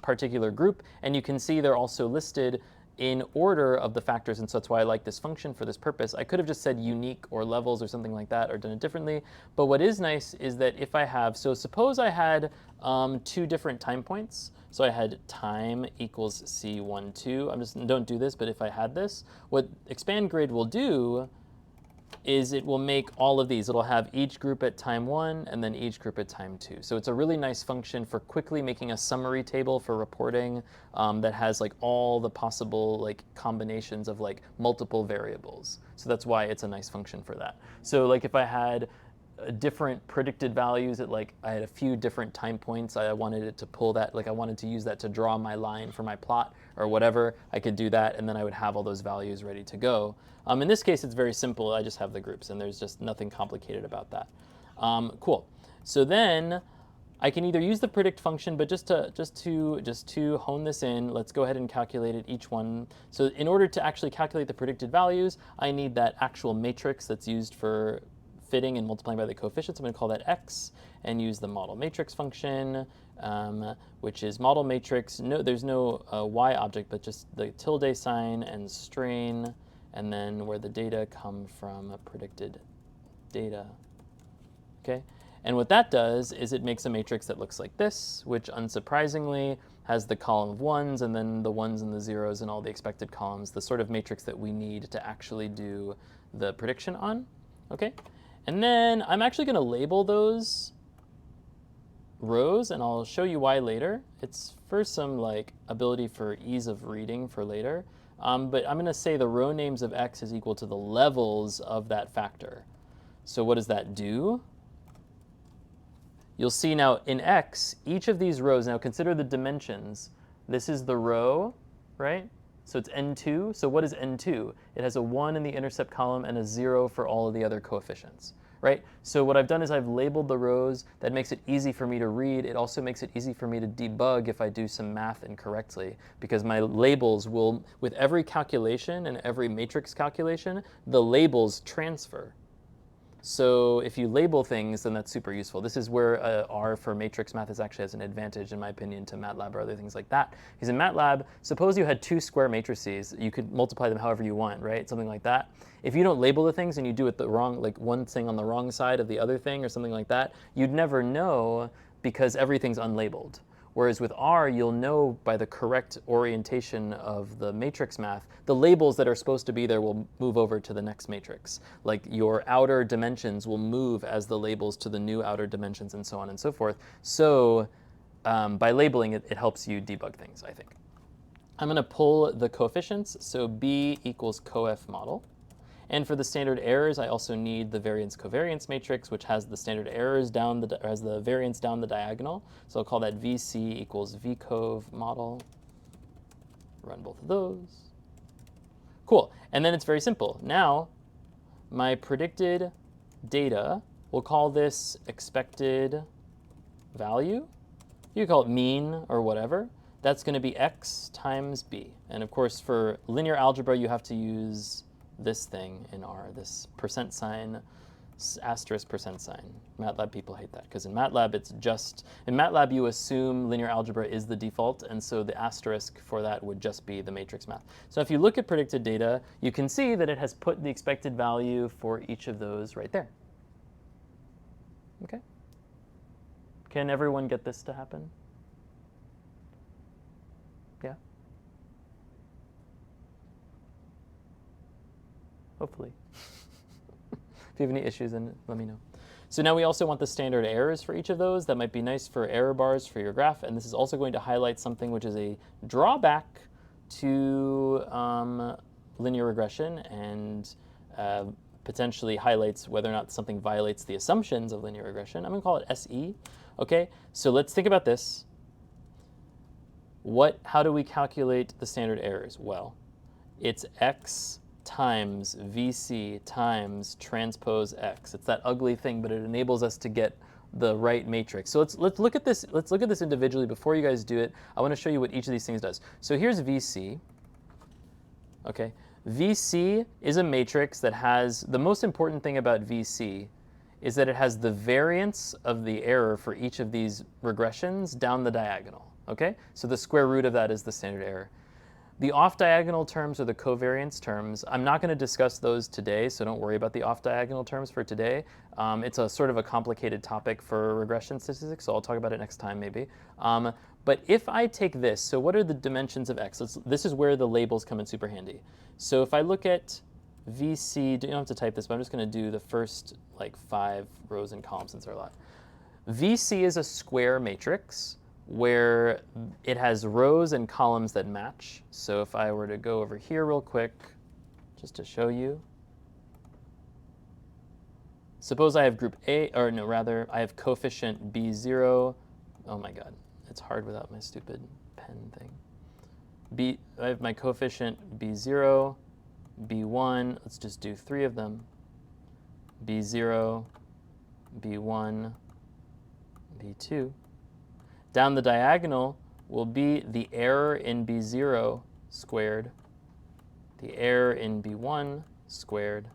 [SPEAKER 1] particular group, and you can see they're also listed in order of the factors, and so that's why I like this function for this purpose. I could have just said unique or levels or something like that, or done it differently, but what is nice is that if I have, so suppose I had 2 different time points, so I had time equals C12, don't do this, but if I had this, what expand grid will do is it will make all of these. It'll have each group at time 1 and then each group at time 2. So it's a really nice function for quickly making a summary table for reporting that has like all the possible like combinations of like multiple variables. So that's why it's a nice function for that. So like if I had different predicted values at like I had a few different time points, I wanted it to pull that, like I wanted to use that to draw my line for my plot or whatever, I could do that, and then I would have all those values ready to go. In this case, it's very simple. I just have the groups, and there's just nothing complicated about that. Cool. So then I can either use the predict function, but just to hone this in, let's go ahead and calculate it each one. So in order to actually calculate the predicted values, I need that actual matrix that's used for fitting and multiplying by the coefficients. I'm going to call that x and use the model matrix function, which is model matrix. No, there's no y object, but just the tilde sign and strain, and then where the data come from, predicted data. Okay, and what that does is it makes a matrix that looks like this, which unsurprisingly has the column of 1s and then the 1s and the 0s and all the expected columns, the sort of matrix that we need to actually do the prediction on. Okay. And then I'm actually going to label those rows, and I'll show you why later. It's for some like ability for ease of reading for later. But I'm going to say the row names of x is equal to the levels of that factor. So what does that do? You'll see now in x, each of these rows, now consider the dimensions. This is the row, right? So it's n2. So what is n2? It has a 1 in the intercept column and a 0 for all of the other coefficients, right? So what I've done is I've labeled the rows. That makes it easy for me to read. It also makes it easy for me to debug if I do some math incorrectly, because my labels will, with every calculation and every matrix calculation, the labels transfer. So if you label things, then that's super useful. This is where R for matrix math actually has an advantage, in my opinion, to MATLAB or other things like that. Because in MATLAB, suppose you had 2 square matrices. You could multiply them however you want, right? Something like that. If you don't label the things and you do it the wrong, like one thing on the wrong side of the other thing or something like that, you'd never know because everything's unlabeled. Whereas with R, you'll know by the correct orientation of the matrix math, the labels that are supposed to be there will move over to the next matrix. Like your outer dimensions will move as the labels to the new outer dimensions and so on and so forth. So by labeling it, it helps you debug things, I think. I'm going to pull the coefficients. So B equals coef model. And for the standard errors, I also need the variance covariance matrix, which has the standard errors down has the variance down the diagonal. So I'll call that VC equals VCov model. Run both of those. Cool. And then it's very simple. Now, my predicted data, we'll call this expected value. You can call it mean or whatever. That's going to be x times b. And of course, for linear algebra, you have to use this thing in R, this percent sign, asterisk percent sign. MATLAB people hate that, because in MATLAB it's just, in MATLAB you assume linear algebra is the default, and so the asterisk for that would just be the matrix math. So if you look at predicted data, you can see that it has put the expected value for each of those right there. Okay? Can everyone get this to happen? Yeah? Hopefully. If you have any issues, then let me know. So now we also want the standard errors for each of those. That might be nice for error bars for your graph. And this is also going to highlight something which is a drawback to linear regression and potentially highlights whether or not something violates the assumptions of linear regression. I'm going to call it SE. Okay, so let's think about this. How do we calculate the standard errors? Well, it's x times VC times transpose x. It's that ugly thing, but it enables us to get the right matrix. So let's look at this. Let's look at this individually before you guys do it. I want to show you what each of these things does. So here's VC. Okay, VC is a matrix that has the most important thing about VC is that it has the variance of the error for each of these regressions down the diagonal. Okay, so the square root of that is the standard error. The off-diagonal terms are the covariance terms. I'm not going to discuss those today, so don't worry about the off-diagonal terms for today. It's a sort of a complicated topic for regression statistics, so I'll talk about it next time maybe. But if I take this, so what are the dimensions of x? This is where the labels come in super handy. So if I look at VC, you don't have to type this, but I'm just going to do the first like 5 rows and columns since there are a lot. VC is a square matrix where it has rows and columns that match. So if I were to go over here real quick, just to show you. Suppose I have group A, or no, rather, I have coefficient B0. Oh my God, it's hard without my stupid pen thing. I have my coefficient B0, B1, let's just do 3 of them. B0, B1, B2. Down the diagonal will be the error in B0 squared, the error in B1 squared,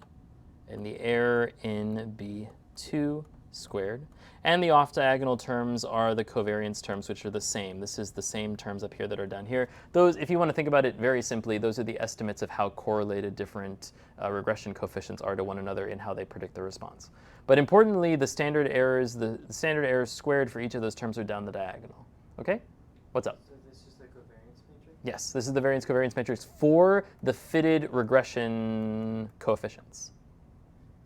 [SPEAKER 1] and the error in B2 squared. And the off-diagonal terms are the covariance terms, which are the same. This is the same terms up here that are down here. Those, if you want to think about it very simply, those are the estimates of how correlated different regression coefficients are to one another in how they predict the response. But importantly, the standard errors squared for each of those terms are down the diagonal. Okay? What's up?
[SPEAKER 4] So this is the covariance matrix?
[SPEAKER 1] Yes, this is the variance covariance matrix for the fitted regression coefficients.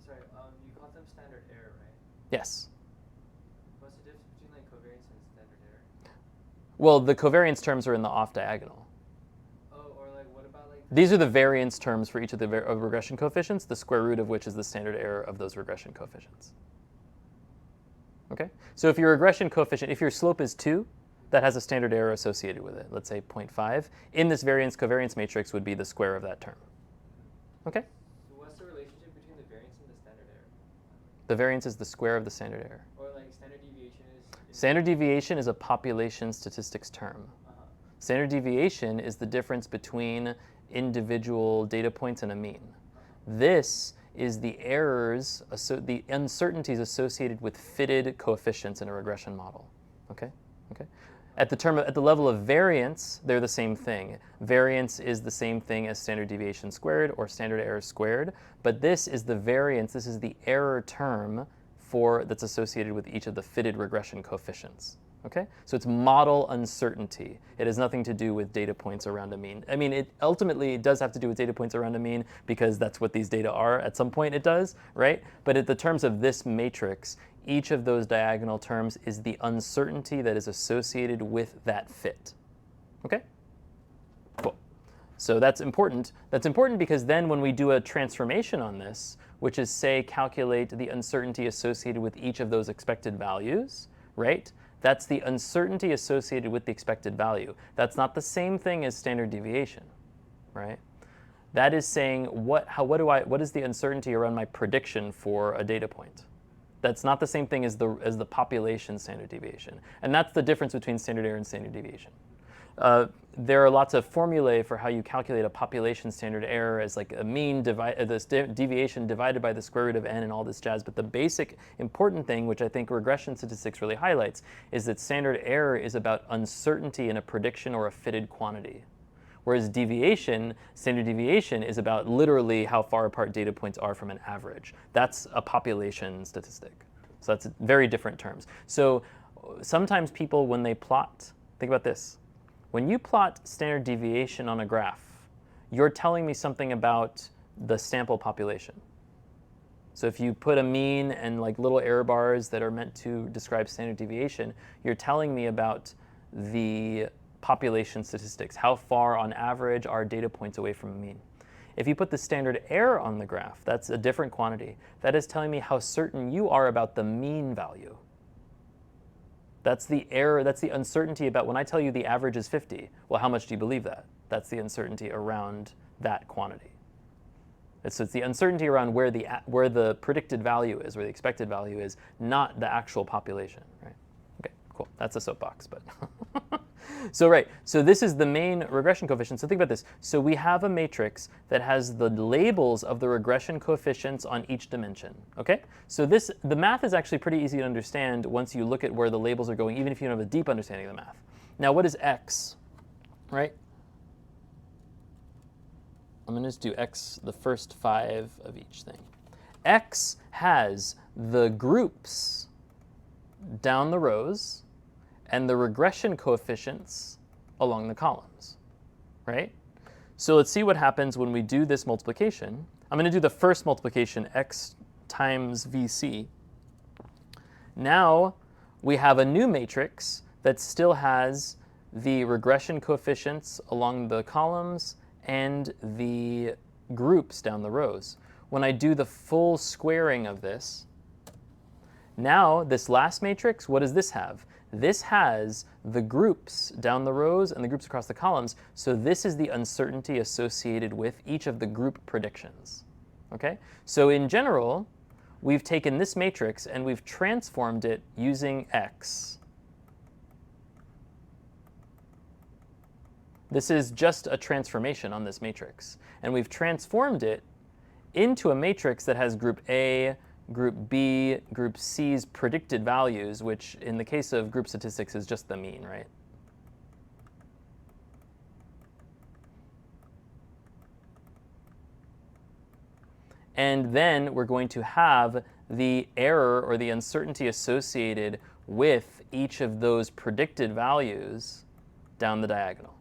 [SPEAKER 4] Sorry, you called them standard error, right?
[SPEAKER 1] Yes.
[SPEAKER 4] What's the difference between like covariance and standard error?
[SPEAKER 1] Well, the covariance terms are in the off-diagonal.
[SPEAKER 4] Oh, or like what about like...
[SPEAKER 1] These are the variance terms for each of the regression coefficients, the square root of which is the standard error of those regression coefficients. Okay? So if your regression coefficient, if your slope is 2, that has a standard error associated with it, let's say 0.5, in this variance covariance matrix would be the square of that term. Okay?
[SPEAKER 4] So what's the relationship between the variance and the standard error?
[SPEAKER 1] The variance is the square of the standard error.
[SPEAKER 4] Or like standard deviation is...
[SPEAKER 1] Standard deviation is a population statistics term. Standard deviation is the difference between individual data points and a mean. This is the errors, the uncertainties associated with fitted coefficients in a regression model. Okay? Okay? At the level of variance, they're the same thing. Variance is the same thing as standard deviation squared or standard error squared, but this is the variance, this is the error term that's associated with each of the fitted regression coefficients. Okay? So it's model uncertainty. It has nothing to do with data points around a mean. I mean, it ultimately does have to do with data points around a mean because that's what these data are. At some point it does, right? But in the terms of this matrix, each of those diagonal terms is the uncertainty that is associated with that fit. Okay? Cool. So that's important. That's important because then when we do a transformation on this, which is say calculate the uncertainty associated with each of those expected values, right? That's the uncertainty associated with the expected value. That's not the same thing as standard deviation, right? That is saying what is the uncertainty around my prediction for a data point? That's not the same thing as the population standard deviation. And that's the difference between standard error and standard deviation. There are lots of formulae for how you calculate a population standard error as like a mean deviation divided by the square root of n and all this jazz. But the basic important thing, which I think regression statistics really highlights, is that standard error is about uncertainty in a prediction or a fitted quantity. Whereas standard deviation is about literally how far apart data points are from an average. That's a population statistic. So that's very different terms. So sometimes people, when they plot, think about this. When you plot standard deviation on a graph, you're telling me something about the sample population. So if you put a mean and like little error bars that are meant to describe standard deviation, you're telling me about the population statistics. How far on average are data points away from a mean? If you put the standard error on the graph, that's a different quantity. That is telling me how certain you are about the mean value. That's the error, that's the uncertainty about when I tell you the average is 50, well, how much do you believe that? That's the uncertainty around that quantity. So it's the uncertainty around where the predicted value is, where the expected value is, not the actual population, right? Okay, cool. That's a soapbox, but so this is the main regression coefficient. So think about this. So we have a matrix that has the labels of the regression coefficients on each dimension, okay? So the math is actually pretty easy to understand once you look at where the labels are going, even if you don't have a deep understanding of the math. Now, what is x, right? I'm going to just do x, the first 5 of each thing. X has the groups down the rows and the regression coefficients along the columns, right? So let's see what happens when we do this multiplication. I'm going to do the first multiplication, x times vc. Now we have a new matrix that still has the regression coefficients along the columns and the groups down the rows. When I do the full squaring of this, now this last matrix, what does this have? This has the groups down the rows and the groups across the columns, so this is the uncertainty associated with each of the group predictions. Okay? So in general, we've taken this matrix and we've transformed it using x. This is just a transformation on this matrix. And we've transformed it into a matrix that has group A, group B, group C's predicted values, which in the case of group statistics is just the mean, right? And then we're going to have the error or the uncertainty associated with each of those predicted values down the diagonal.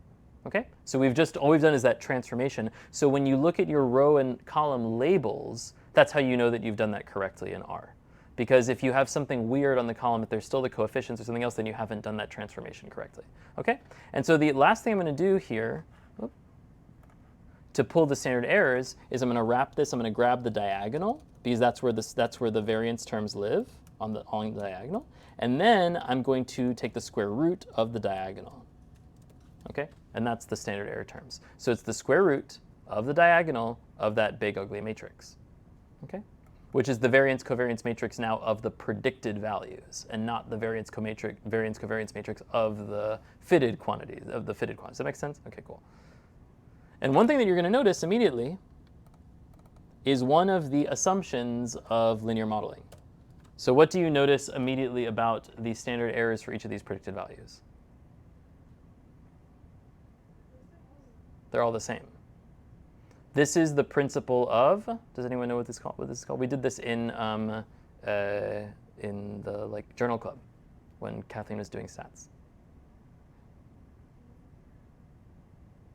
[SPEAKER 1] Okay? So all we've done is that transformation. So when you look at your row and column labels, that's how you know that you've done that correctly in R. Because if you have something weird on the column, if there's still the coefficients or something else, then you haven't done that transformation correctly. Okay? And so the last thing I'm going to do here, to pull the standard errors, is I'm going to wrap this, I'm going to grab the diagonal, because that's where the variance terms live, on the diagonal. And then I'm going to take the square root of the diagonal. Okay? And that's the standard error terms. So it's the square root of the diagonal of that big ugly matrix. Okay? Which is the variance-covariance matrix now of the predicted values, and not the variance-covariance matrix of the fitted quantities, Does that make sense? Okay, cool. And one thing that you're going to notice immediately is one of the assumptions of linear modeling. So what do you notice immediately about the standard errors for each of these predicted values? They're all the same. This is the principle of, does anyone know what this is called? We did this in the journal club when Kathleen was doing stats.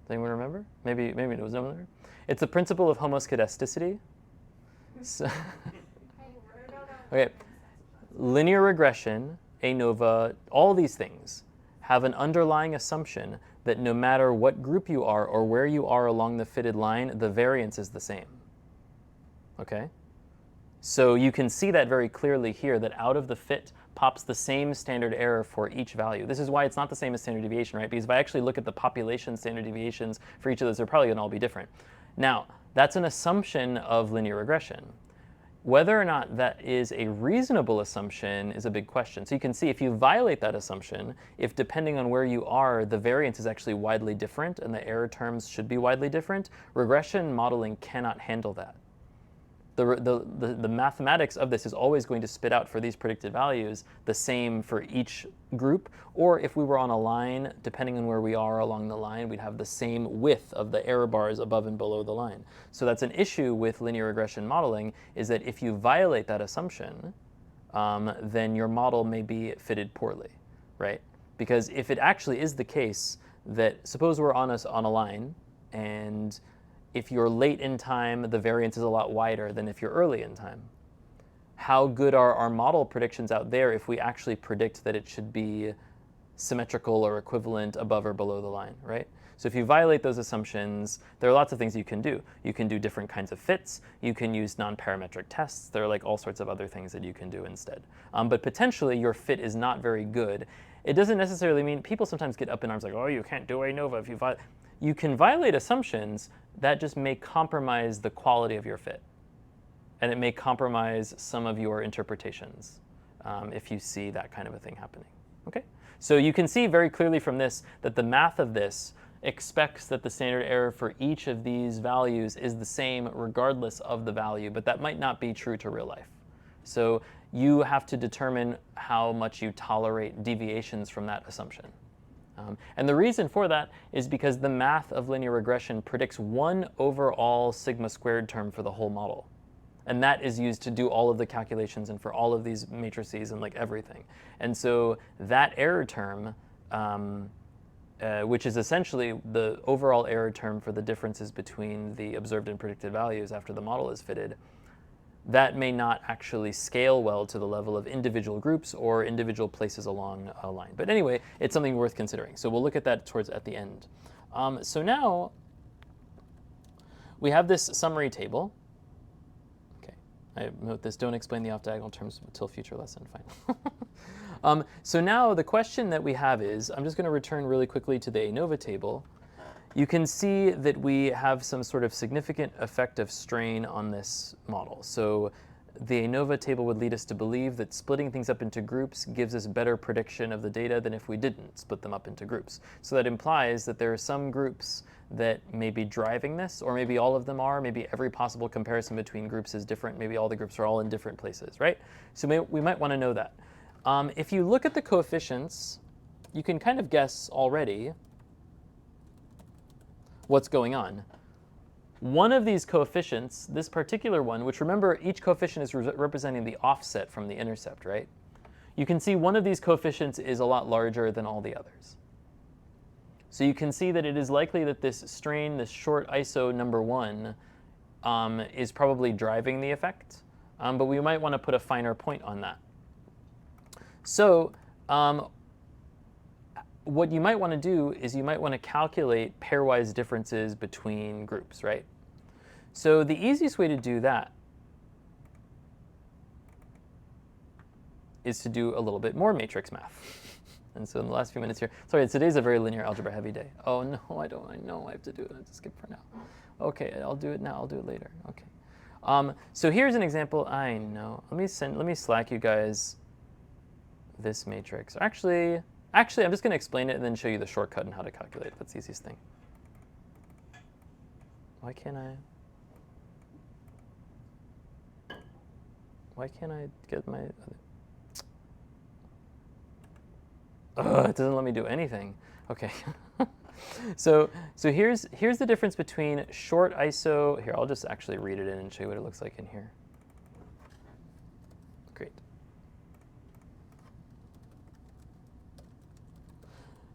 [SPEAKER 1] Does anyone remember? Maybe it was no one there. It's the principle of homoscedasticity. So okay, linear regression, ANOVA, all these things have an underlying assumption that no matter what group you are or where you are along the fitted line, the variance is the same. Okay? So you can see that very clearly here, that out of the fit pops the same standard error for each value. This is why it's not the same as standard deviation, right? Because if I actually look at the population standard deviations for each of those, they're probably going to all be different. Now, that's an assumption of linear regression. Whether or not that is a reasonable assumption is a big question. So you can see if you violate that assumption, if depending on where you are, the variance is actually widely different and the error terms should be widely different, regression modeling cannot handle that. The mathematics of this is always going to spit out for these predicted values the same for each group, or if we were on a line, depending on where we are along the line, we'd have the same width of the error bars above and below the line. So that's an issue with linear regression modeling, is that if you violate that assumption, then your model may be fitted poorly, right? Because if it actually is the case that, suppose we're on a line, and if you're late in time, the variance is a lot wider than if you're early in time. how good are our model predictions out there if we actually predict that it should be symmetrical or equivalent above or below the line, right? So if you violate those assumptions, there are lots of things you can do. You can do different kinds of fits. You can use non-parametric tests. There are like all sorts of other things that you can do instead. But potentially your fit is not very good. It doesn't necessarily mean, people sometimes get up in arms like, oh, you can't do ANOVA if you violate. You can violate assumptions that just may compromise the quality of your fit. And it may compromise some of your interpretations if you see that kind of a thing happening. Okay? So you can see very clearly from this that the math of this expects that the standard error for each of these values is the same regardless of the value, but that might not be true to real life. So you have to determine how much you tolerate deviations from that assumption. And the reason for that is because the math of linear regression predicts one overall sigma squared term for the whole model. And that is used to do all of the calculations and for all of these matrices and like everything. And so that error term, which is essentially the overall error term for the differences between the observed and predicted values after the model is fitted, that may not actually scale well to the level of individual groups or individual places along a line. But anyway, it's something worth considering. So we'll look at that at the end. So now we have this summary table. Okay, I note this, don't explain the off-diagonal terms until future lesson, fine. So now the question that we have is, I'm just going to return really quickly to the ANOVA table. You can see that we have some sort of significant effect of strain on this model. So the ANOVA table would lead us to believe that splitting things up into groups gives us better prediction of the data than if we didn't split them up into groups. So that implies that there are some groups that may be driving this, or maybe all of them are. Maybe every possible comparison between groups is different. Maybe all the groups are all in different places, right? So we might want to know that. If you look at the coefficients, you can kind of guess already what's going on. One of these coefficients, this particular one, which remember each coefficient is representing the offset from the intercept, right? You can see one of these coefficients is a lot larger than all the others. So you can see that it is likely that this strain, this short ISO number 1, is probably driving the effect, but we might want to put a finer point on that. So what you might want to do is you might want to calculate pairwise differences between groups, right? So the easiest way to do that is to do a little bit more matrix math. And so in the last few minutes here, sorry, today's a very linear algebra heavy day. Oh no, I know I have to do it. I have to skip for now. Okay, I'll do it now. I'll do it later. Okay. So here's an example. I know. Let me Slack you guys this matrix. Actually, I'm just going to explain it and then show you the shortcut and how to calculate it. That's the easiest thing. Why can't I get my... it doesn't let me do anything. Okay. So here's the difference between short ISO. Here, I'll just actually read it in and show you what it looks like in here. Great.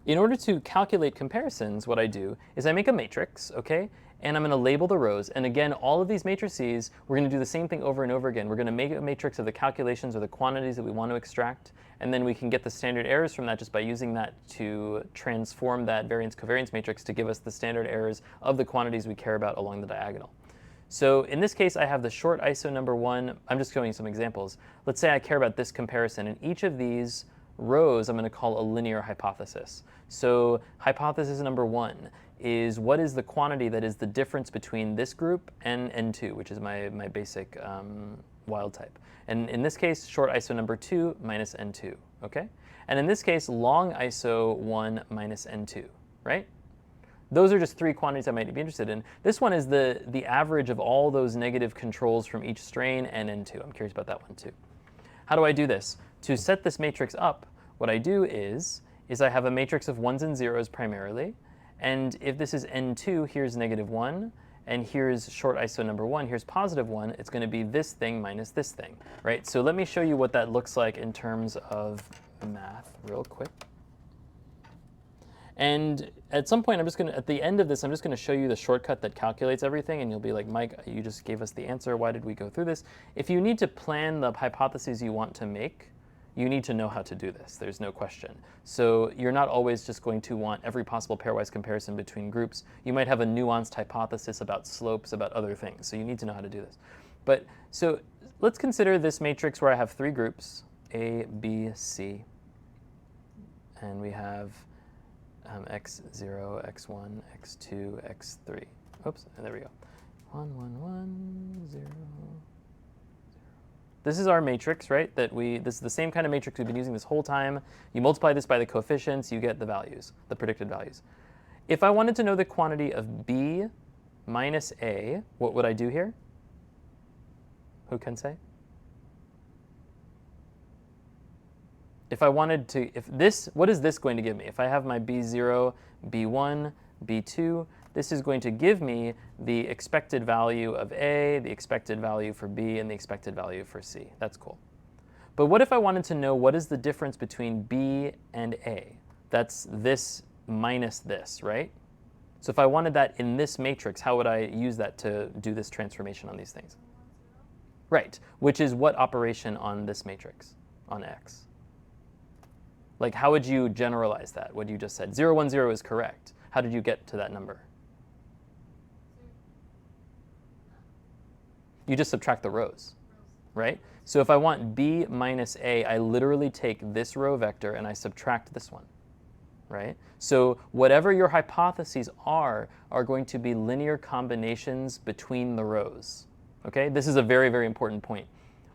[SPEAKER 1] In order to calculate comparisons, what I do is I make a matrix, okay? And I'm going to label the rows. And again, all of these matrices, we're going to do the same thing over and over again. We're going to make a matrix of the calculations or the quantities that we want to extract. And then we can get the standard errors from that just by using that to transform that variance-covariance matrix to give us the standard errors of the quantities we care about along the diagonal. So in this case, I have the short ISO number 1. I'm just showing you some examples. Let's say I care about this comparison. And each of these rows I'm going to call a linear hypothesis. So hypothesis number 1 is what is the quantity that is the difference between this group and N2, which is my basic wild type. And in this case, short ISO number 2 minus N2, okay? And in this case, long ISO 1 minus N2, right? Those are just 3 quantities I might be interested in. This one is the average of all those negative controls from each strain and N2. I'm curious about that one too. How do I do this? To set this matrix up, what I do is I have a matrix of 1s and 0s primarily. And if this is N2, here's -1. And here's short ISO number 1, here's +1. It's going to be this thing minus this thing, right? So let me show you what that looks like in terms of math real quick. And at some point, at the end of this, I'm just gonna show you the shortcut that calculates everything, and you'll be like, Mike, you just gave us the answer. Why did we go through this? If you need to plan the hypotheses you want to make, you need to know how to do this. There's no question. So you're not always just going to want every possible pairwise comparison between groups. You might have a nuanced hypothesis about slopes, about other things. So you need to know how to do this. But so let's consider this matrix where I have three groups, A, B, C. And we have x0, x1, x2, x3. Oops, and there we go. 1, 1, 1, 0. This is our matrix, right? This is the same kind of matrix we've been using this whole time. You multiply this by the coefficients, you get the values, the predicted values. If I wanted to know the quantity of B minus A, what would I do here? Who can say? If I wanted to, what is this going to give me? If I have my B0, B1, B2, this is going to give me the expected value of A, the expected value for B, and the expected value for C. That's cool. But what if I wanted to know what is the difference between B and A? That's this minus this, right? So if I wanted that in this matrix, how would I use that to do this transformation on these things? Right, which is what operation on this matrix, on X? Like, how would you generalize that, what you just said? 0, 1, 0 is correct. How did you get to that number? You just subtract the rows, right? So if I want B minus A, I literally take this row vector and I subtract this one, right? So whatever your hypotheses are going to be linear combinations between the rows, okay? This is a very, very important point.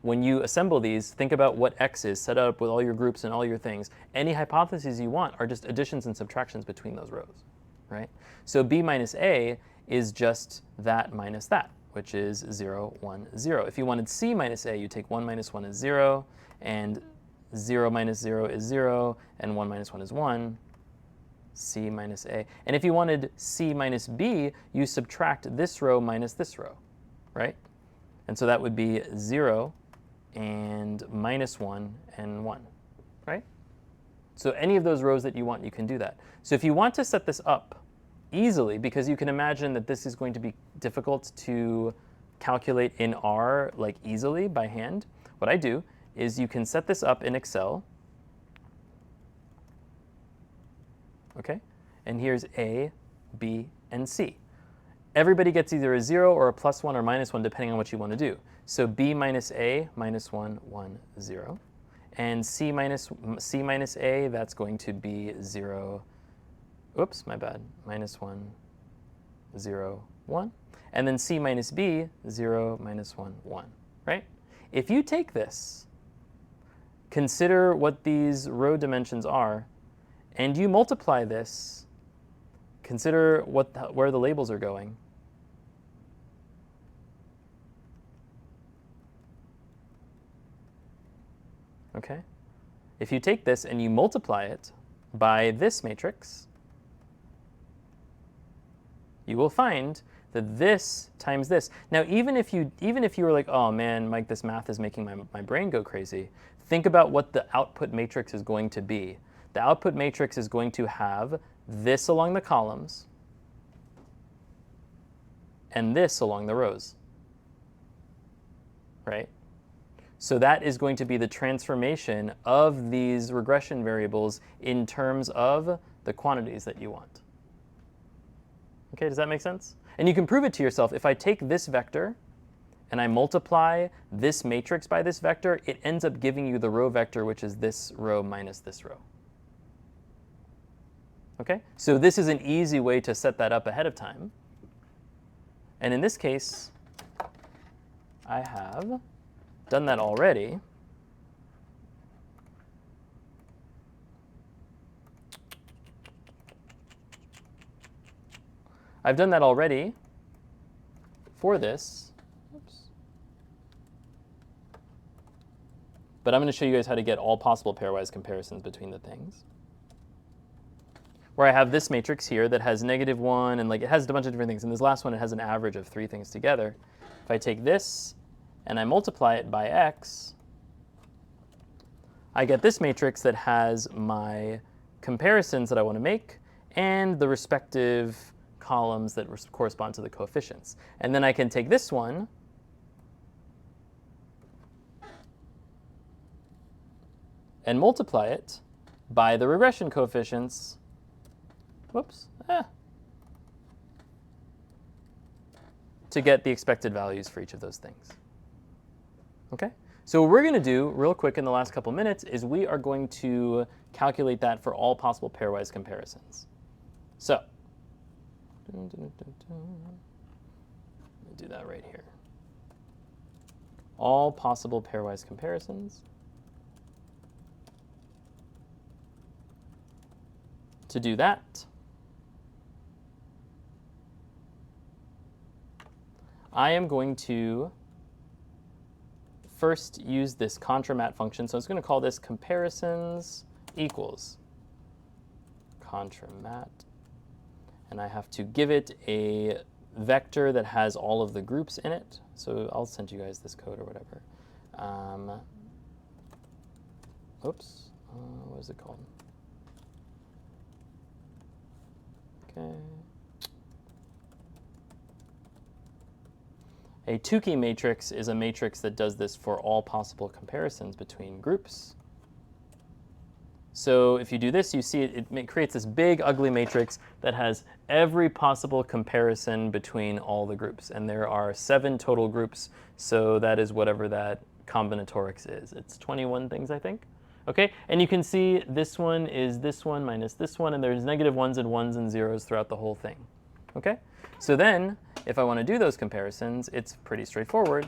[SPEAKER 1] When you assemble these, think about what X is, set up with all your groups and all your things. Any hypotheses you want are just additions and subtractions between those rows, right? So B minus A is just that minus that, which is 0, 1, 0. If you wanted C minus A, you take 1 minus 1 is 0, and 0 minus 0 is 0, and 1 minus 1 is 1. C minus A. And if you wanted C minus B, you subtract this row minus this row, right? And so that would be 0 and minus 1 and 1, right? So any of those rows that you want, you can do that. So if you want to set this up easily, because you can imagine that this is going to be difficult to calculate in R like easily by hand, what I do is you can set this up in Excel. Okay, and here's A, B, and C. Everybody gets either a 0 or a plus 1 or minus 1 depending on what you want to do. So B minus A, minus 1, 1, 0. And C minus A, that's going to be 0, oops, my bad, minus 1, 0, 1. And then C minus B, 0, minus 1, 1, right? If you take this, consider what these row dimensions are, and you multiply this, consider where the labels are going. Okay? If you take this and you multiply it by this matrix, you will find that this times this. Now, even if you were like, oh man, Mike, this math is making my brain go crazy, think about what the output matrix is going to be. The output matrix is going to have this along the columns and this along the rows, right? So that is going to be the transformation of these regression variables in terms of the quantities that you want. Okay, does that make sense? And you can prove it to yourself. If I take this vector and I multiply this matrix by this vector, it ends up giving you the row vector, which is this row minus this row. Okay, so this is an easy way to set that up ahead of time. And in this case, I have done that already. I've done that already for this. Oops. But I'm going to show you guys how to get all possible pairwise comparisons between the things. Where I have this matrix here that has -1, and like it has a bunch of different things. And this last one, it has an average of 3 things together. If I take this and I multiply it by X, I get this matrix that has my comparisons that I want to make, and the respective columns that correspond to the coefficients. And then I can take this one and multiply it by the regression coefficients. Whoops. To get the expected values for each of those things. Okay? So what we're going to do real quick in the last couple minutes is we are going to calculate that for all possible pairwise comparisons. So, let me do that right here. All possible pairwise comparisons. To do that, I am going to first use this contra-mat function. So I'm going to call this comparisons equals contra-mat. And I have to give it a vector that has all of the groups in it. So I'll send you guys this code or whatever. Oops, what is it called? Okay. A Tukey matrix is a matrix that does this for all possible comparisons between groups. So if you do this, you see it creates this big, ugly matrix that has every possible comparison between all the groups. And there are 7 total groups, so that is whatever that combinatorics is. It's 21 things, I think. Okay, and you can see this one is this one minus this one, and there's negative 1s and 1s and 0s throughout the whole thing. Okay, so then if I want to do those comparisons, it's pretty straightforward.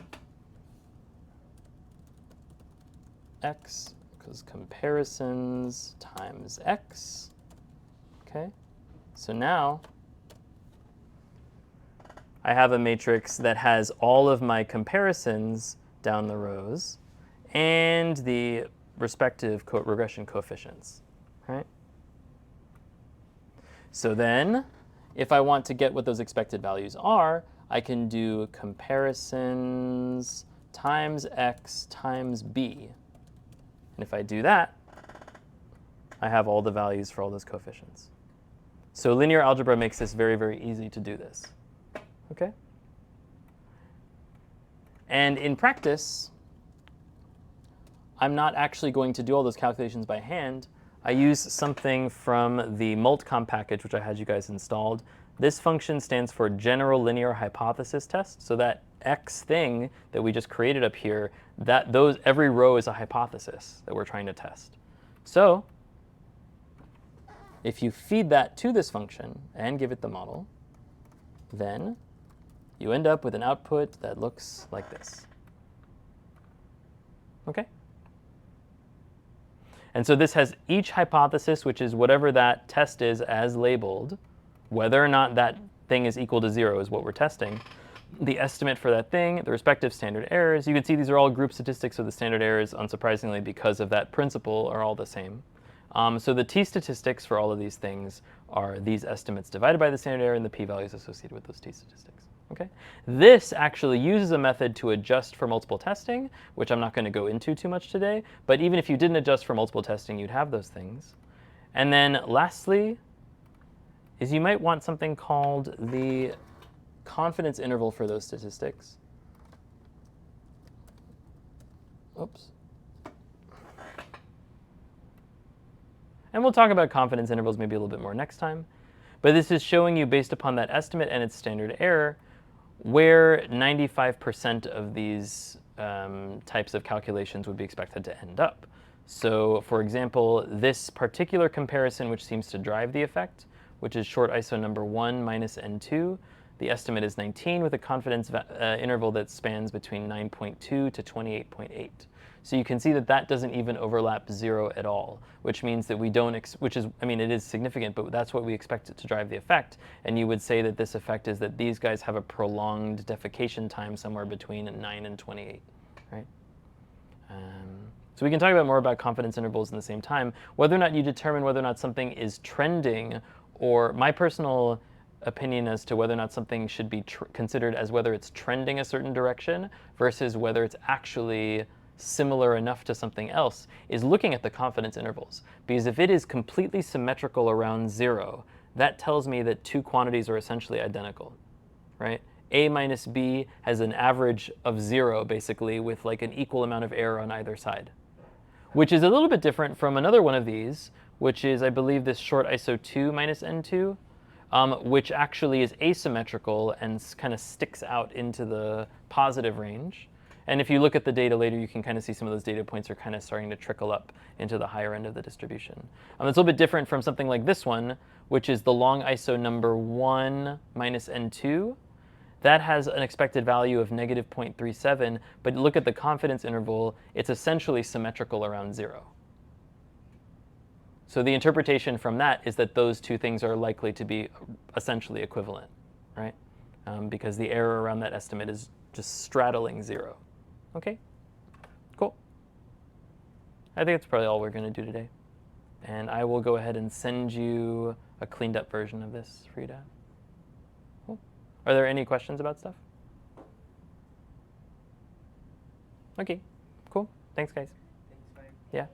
[SPEAKER 1] X equals comparisons times X. Okay, so now I have a matrix that has all of my comparisons down the rows and the respective regression coefficients, right? So then, if I want to get what those expected values are, I can do comparisons times X times B. And if I do that, I have all the values for all those coefficients. So linear algebra makes this very, very easy to do this. Okay? And in practice, I'm not actually going to do all those calculations by hand. I use something from the multcomp package, which I had you guys installed. This function stands for general linear hypothesis test. So that X thing that we just created up here, every row is a hypothesis that we're trying to test. So if you feed that to this function and give it the model, then you end up with an output that looks like this. Okay? And so this has each hypothesis, which is whatever that test is as labeled. Whether or not that thing is equal to 0 is what we're testing. The estimate for that thing, the respective standard errors. You can see these are all group statistics, so the standard errors, unsurprisingly, because of that principle, are all the same. So the t-statistics for all of these things are these estimates divided by the standard error and the p-values associated with those t-statistics. Okay? This actually uses a method to adjust for multiple testing, which I'm not going to go into too much today. But even if you didn't adjust for multiple testing, you'd have those things. And then lastly, is you might want something called the confidence interval for those statistics. Oops. And we'll talk about confidence intervals maybe a little bit more next time. But this is showing you, based upon that estimate and its standard error, where 95% of these types of calculations would be expected to end up. So for example, this particular comparison, which seems to drive the effect, which is short iso number 1 minus n2, the estimate is 19 with a confidence interval that spans between 9.2 to 28.8. So you can see that that doesn't even overlap 0 at all, which means that we don't, it is significant, but that's what we expect it to drive the effect. And you would say that this effect is that these guys have a prolonged defecation time somewhere between 9 and 28, right? So we can talk about more about confidence intervals in the same time. Whether or not you determine whether or not something is trending, or my personal opinion as to whether or not something should be considered as whether it's trending a certain direction versus whether it's actually similar enough to something else, is looking at the confidence intervals. Because if it is completely symmetrical around 0, that tells me that two quantities are essentially identical, right? A minus B has an average of 0, basically, with like an equal amount of error on either side, which is a little bit different from another one of these, which is, I believe, this short iso 2 minus n2, which actually is asymmetrical and kind of sticks out into the positive range. And if you look at the data later, you can kind of see some of those data points are kind of starting to trickle up into the higher end of the distribution. It's a little bit different from something like this one, which is the long iso number 1 minus n2. That has an expected value of negative 0.37, but look at the confidence interval, it's essentially symmetrical around 0. So the interpretation from that is that those two things are likely to be essentially equivalent, right? Because the error around that estimate is just straddling 0. Okay, cool. I think that's probably all we're going to do today. And I will go ahead and send you a cleaned up version of this for you to have. Cool. Are there any questions about stuff? Okay, cool. Thanks, guys.
[SPEAKER 4] Thanks, Mike.
[SPEAKER 1] Yeah.